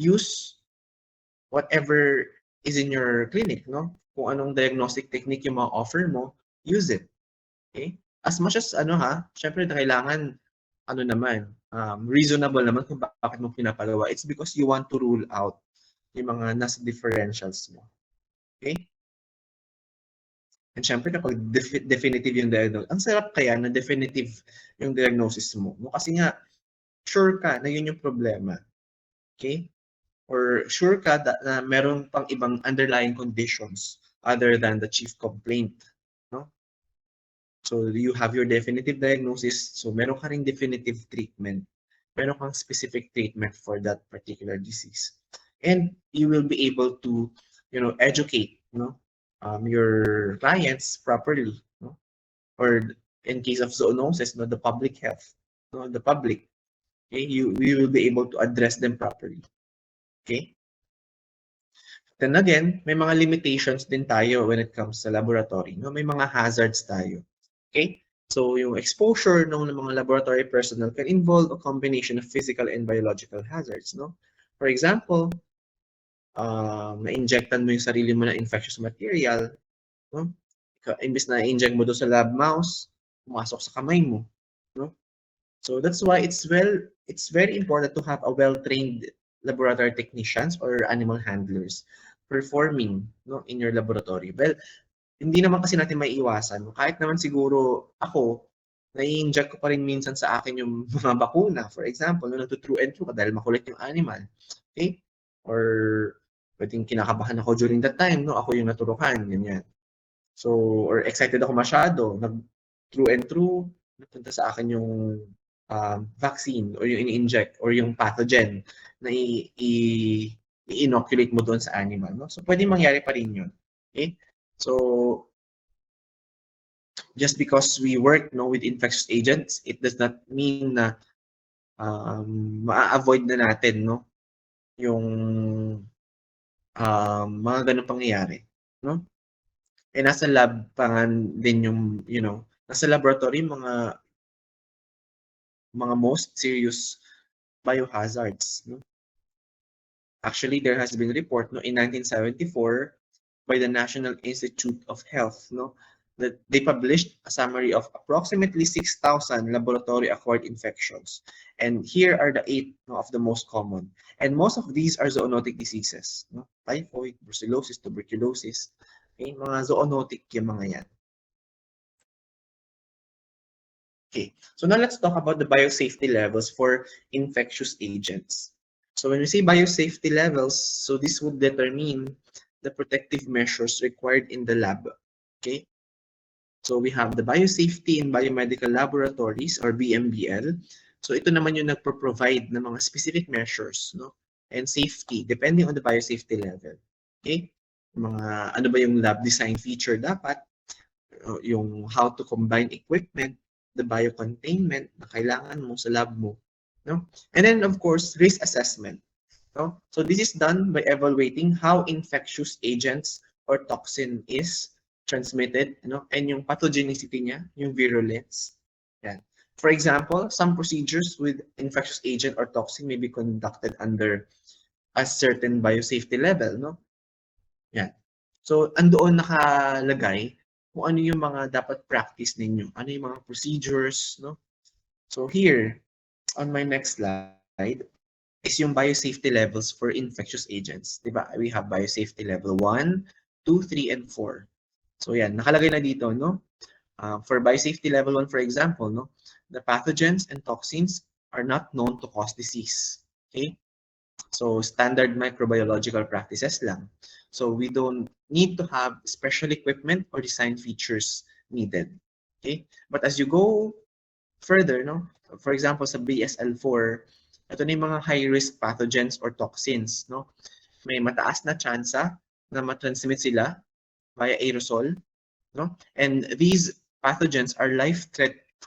Speaker 1: use whatever is in your clinic, no? Kung anong diagnostic technique yung ma-offer mo, use it. Okay? As much as syempre na kailangan naman, reasonable naman kung bakit mo pinapagawa. It's because you want to rule out yung mga nasa differentials mo. Okay? And syempre kapag definitive yung diagnosis, ang sarap kaya na definitive yung diagnosis mo. Kasi nga, sure ka na yun yung problema. Okay? Or sure ka na meron pang ibang underlying conditions other than the chief complaint. No? So you have your definitive diagnosis, so meron ka ring definitive treatment. Meron kang specific treatment for that particular disease. And you will be able to, educate, your clients properly, no? Or in case of zoonosis, the public health, the public. Okay, we will be able to address them properly. Okay? Then again, may mga limitations din tayo when it comes sa laboratory. No? May mga hazards tayo. Okay? So yung exposure ng mga laboratory personnel can involve a combination of physical and biological hazards. No? For example, na-injectan mo yung sarili mo na infectious material, no? Imbes na i-inject mo doon sa lab mouse, pumasok sa kamay mo, no? So that's why it's very important to have a well-trained laboratory technicians or animal handlers performing, no, in your laboratory. Well, hindi naman kasi natin maiiwasan. Kahit naman siguro ako, nai-inject ko pa rin minsan sa akin yung mga bakuna. For example, nagto-true and true ka dahil makulit yung animal. Okay? Or pwedeng kinakabahan ako during that time, no? Ako yung naturukan, ganyan. So, or excited ako masyado, nag-true and true, napunta sa akin yung vaccine or yung ini-inject or yung pathogen na i-inoculate mo doon sa animal. No? So, pwede mangyari pa rin yun. Okay? So, just because we work with infectious agents, it does not mean na ma-avoid na natin yung mga ganung pangyayari. No? Eh, nasa lab pa nga din yung, nasa laboratory, mga most serious biohazards. No? Actually, there has been a report in 1974 by the National Institute of Health, that they published a summary of approximately 6,000 laboratory-acquired infections. And here are the 8 of the most common. And most of these are zoonotic diseases. Typhoid, brucellosis, tuberculosis. Okay, mga zoonotic yung mga yan. Okay, so now let's talk about the biosafety levels for infectious agents. So when we say biosafety levels, so this would determine the protective measures required in the lab. Okay, so we have the biosafety and biomedical laboratories or BMBL. So ito naman yung nagpo-provide ng mga specific measures, and safety depending on the biosafety level. Okay, mga ano ba yung lab design feature dapat, yung how to combine equipment, the biocontainment na kailangan mo sa lab mo, and then of course risk assessment. So this is done by evaluating how infectious agents or toxin is transmitted, and yung pathogenicity niya, yung virulence. Yan. For example, some procedures with infectious agent or toxin may be conducted under a certain biosafety level, Yan. So andoon nakalagay kung ano yung mga dapat practice ninyo, ano yung mga procedures, So here on my next slide, is yung biosafety levels for infectious agents. Diba? We have biosafety level 1, 2, 3, and 4. So yan, nakalagay na dito, no? For biosafety level 1, for example, no, the pathogens and toxins are not known to cause disease. Okay? So standard microbiological practices lang. So we don't need to have special equipment or design features needed. Okay? But as you go further, no, for example, sa BSL-4, ito na yung mga high-risk pathogens or toxins. No? May mataas na tsansa na matransmit sila via aerosol. No? And these pathogens are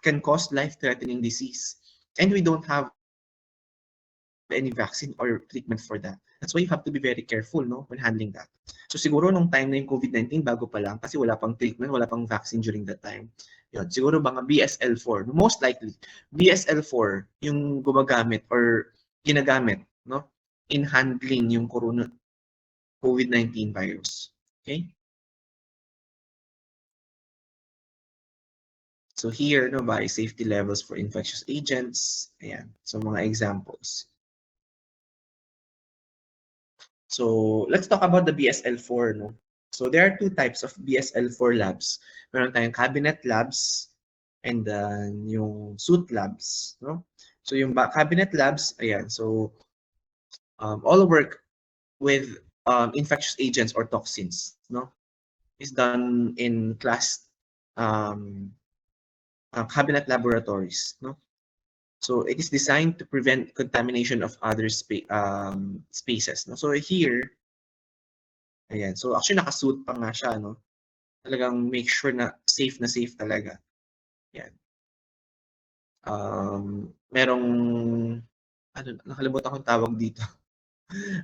Speaker 1: can cause life-threatening disease. And we don't have any vaccine or treatment for that. That's why you have to be very careful, no, when handling that. So siguro nung time na yung COVID-19, bago pa lang, kasi wala pang treatment, wala pang vaccine during that time. Yun, siguro mga BSL-4, most likely, BSL-4 yung gumagamit or ginagamit, no, in handling yung COVID-19 virus. Okay? So here, no, biosafety levels for infectious agents. Ayan. So mga examples. So let's talk about the BSL-4, no. So there are two types of BSL-4 labs. Meron tayong cabinet labs and then yung suit labs, no. So yung cabinet labs, ayan. So all work with infectious agents or toxins, no, is done in class cabinet laboratories, no. So it is designed to prevent contamination of other spaces. No? So here, ayan. So actually nakasuit pa nga siya, no? Talagang make sure na safe talaga. Yan. Merong, ano, nakalimutan kong tawag dito.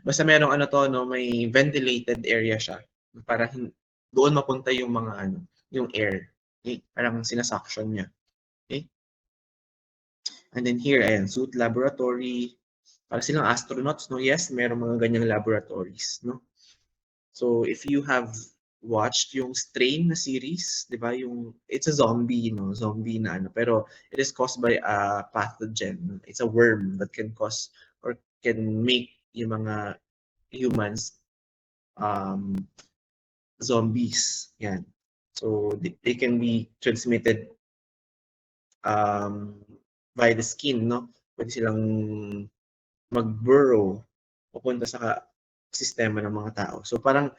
Speaker 1: Basta merong ano to, no, may ventilated area siya. Para doon mapunta yung mga ano, yung air. Okay? Parang sinasuction niya. Okay? And then here, ayan, suit laboratory. Para silang astronauts, no? Yes, meron mga ganyang laboratories, no? So if you have watched yung Strain na series, 'di ba? Yung it's a zombie, no? Zombie na ano, pero it is caused by a pathogen. It's a worm that can cause or can make yung mga humans zombies. Yan. So they can be transmitted by the skin, no? Pwede silang mag-burrow papunta sa sistema ng mga tao. So parang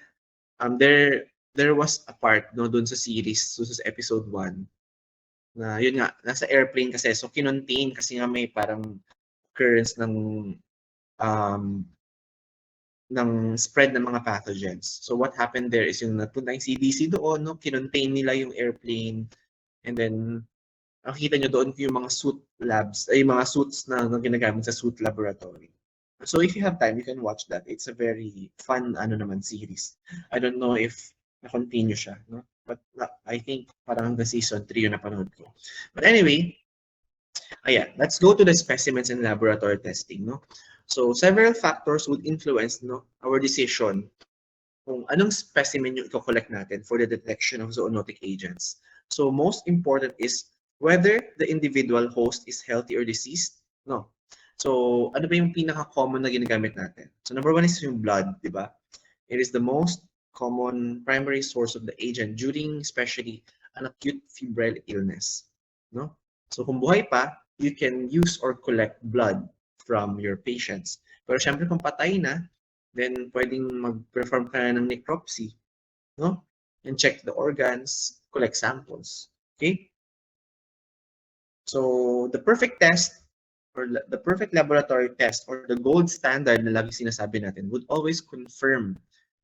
Speaker 1: there was a part, no, doon sa series, so sa episode 1, na yun nga, nasa airplane kasi, so kinontain kasi nga may parang occurrence ng spread ng mga pathogens. So what happened there is yung napunta yung CDC doon, no, kinontain nila yung airplane, and then nakikita nyo doon yung mga suit labs, ay mga suits na ginagamit sa suit laboratory. So if you have time, you can watch that. It's a very fun ano naman series. I don't know if na-continue siya, no? But I think parang hanggang season 3 yung napanood ko. But anyway, ayan, let's go to the specimens and laboratory testing, no? So several factors would influence, no, our decision kung anong specimen yung i-collect natin for the detection of zoonotic agents. So most important is whether the individual host is healthy or diseased. No. So ano ba yung pinaka-common na ginagamit natin? So number 1 is yung blood, di ba? It is the most common primary source of the agent during especially an acute febrile illness. No? So kung buhay pa, you can use or collect blood from your patients. Pero syempre kung patay na, then pwedeng mag-perform ka ng necropsy, no? And check the organs, collect samples. Okay? So the perfect test or the perfect laboratory test or the gold standard na lagi sinasabi natin would always confirm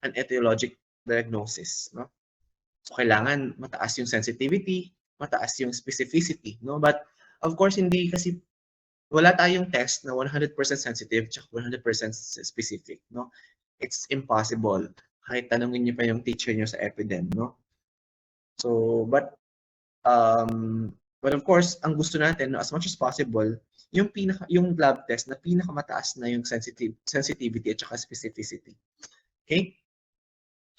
Speaker 1: an etiologic diagnosis, no? So kailangan mataas yung sensitivity, mataas yung specificity, no? But of course hindi kasi wala tayong test na 100% sensitive at 100% specific, no? It's impossible. Kahit tanungin niyo pa yung teacher niyo sa epidem, no? So, but of course, ang gusto natin, no, as much as possible, yung lab test na pinakamataas na yung sensitivity at saka specificity. Okay?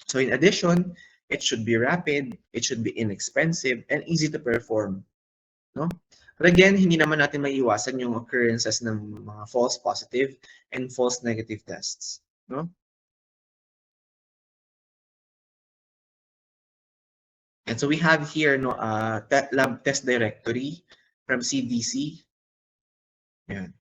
Speaker 1: So in addition, it should be rapid, it should be inexpensive, and easy to perform. No? But again, hindi naman natin maiiwasan yung occurrences ng mga false positive and false negative tests. No? And so we have here no lab test directory from CDC. Yan.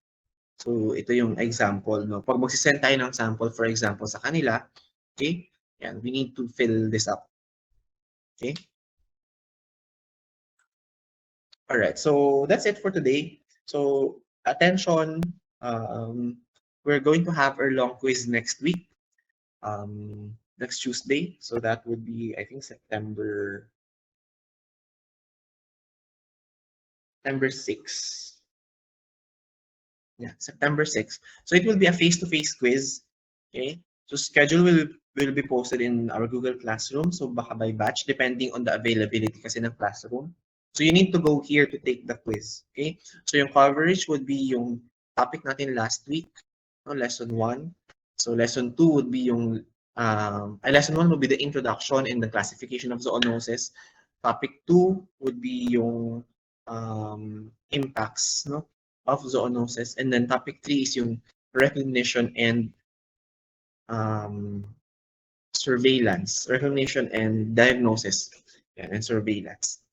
Speaker 1: So ito yung example no. Pag magsisend tayo ng sample for example sa kanila, okay? Yan, we need to fill this up. Okay? All right. So that's it for today. So attention, we're going to have our long quiz next week. Next Tuesday. So that would be I think September 6th. Yeah, September 6th. So it will be a face-to-face quiz. Okay. So schedule will be posted in our Google Classroom. So baka by batch depending on the availability kasi ng classroom. So you need to go here to take the quiz. Okay. So yung coverage would be yung topic natin last week, no, lesson 1. So lesson 2 would be yung lesson 1 would be the introduction and the classification of zoonoses. Topic 2 would be yung impacts, no, of zoonoses, and then topic 3 is yung recognition and surveillance, recognition and diagnosis, and surveillance.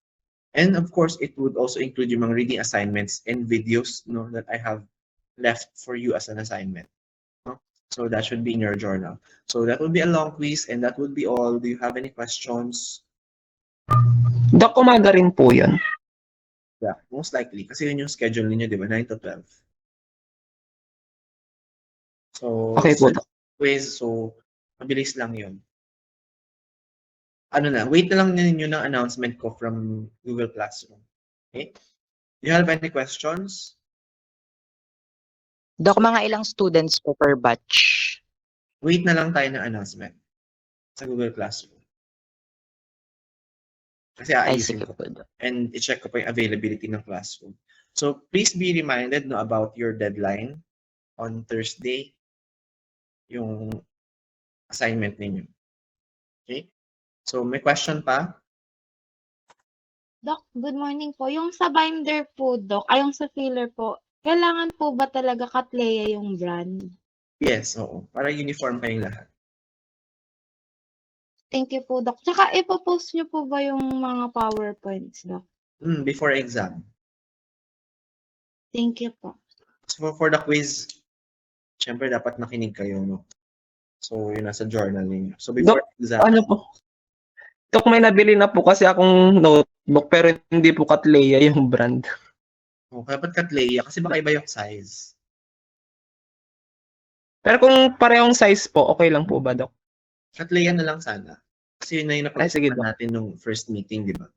Speaker 1: And of course, it would also include yung mga reading assignments and videos, no, that I have left for you as an assignment. No? So that should be in your journal. So that would be a long quiz, and that would be all. Do you have any questions?
Speaker 3: Doc, umaga rin po yun.
Speaker 1: Yeah, most likely. Kasi yun yung schedule ninyo, di ba? 9 to 12. So,
Speaker 3: Okay po, Doc.
Speaker 1: quiz, so, mabilis lang yun. Ano na, wait na lang ninyo ng announcement ko from Google Classroom. Okay? Do you have any questions?
Speaker 4: Doc, mga ilang students po per batch?
Speaker 1: Wait na lang tayo ng announcement sa Google Classroom. Kasi
Speaker 4: Ay,
Speaker 1: aayusin
Speaker 4: sige
Speaker 1: ko.
Speaker 4: po, Doc.
Speaker 1: And i-check ko pa yung availability ng classroom. So, please be reminded no, about your deadline on Thursday, yung assignment ninyo. Okay? So, may question pa?
Speaker 5: Doc, good morning po. Yung sa binder po, Doc, ay yung sa filler po, kailangan po ba talaga Cattleya yung brand?
Speaker 1: Yes, oo. Para uniform kayong lahat.
Speaker 5: Thank you po, Doc. Tsaka ipopost niyo po ba yung mga PowerPoints, Doc?
Speaker 1: Before exam.
Speaker 5: Thank you po.
Speaker 1: So, for the quiz, syempre dapat makinig kayo, no? So, yun nasa journal ninyo. So, before exam,
Speaker 3: Ano po? Doc, may nabili na po kasi akong notebook pero hindi po Cattleya yung brand.
Speaker 1: dapat Cattleya kasi baka iba yung size.
Speaker 3: Pero kung parehong size po, okay lang po ba, Doc?
Speaker 1: Cattleya na lang sana. Kasi yun na yung
Speaker 3: Ay, sige,
Speaker 1: napag-usapan
Speaker 3: Doc.
Speaker 1: natin nung first meeting, di ba?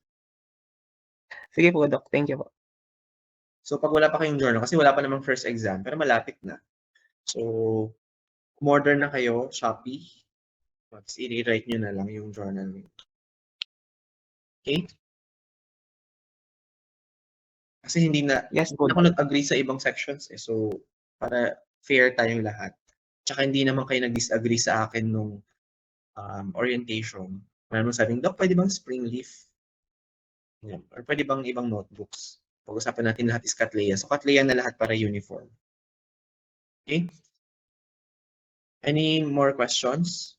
Speaker 3: Sige po, Doc. Thank you po.
Speaker 1: So, pag wala pa kayong journal, kasi wala pa namang first exam, pero malapit na. So, umorder na kayo, Shopee. Tapos, i-rewrite nyo na lang yung journal niyo. Okay? Kasi hindi na,
Speaker 3: Yes po,
Speaker 1: hindi ako
Speaker 3: Doc.
Speaker 1: nag-agree sa ibang sections eh. So, para fair tayong lahat. Tsaka hindi naman kayo nag-disagree sa akin nung orientation. Meron sabing, Doc, pwede bang spring leaf? Yeah. Or pwede bang ibang notebooks? Pag-usapan natin lahat is Cattleya. So, Cattleya na lahat para uniform. Okay? Any more questions?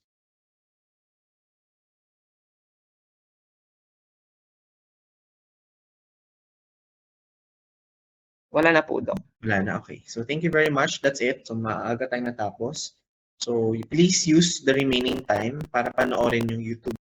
Speaker 3: Wala na po, Doc.
Speaker 1: Wala na, okay. So, thank you very much. That's it. So, maaga tayong natapos. So, please use the remaining time para panoorin yung YouTube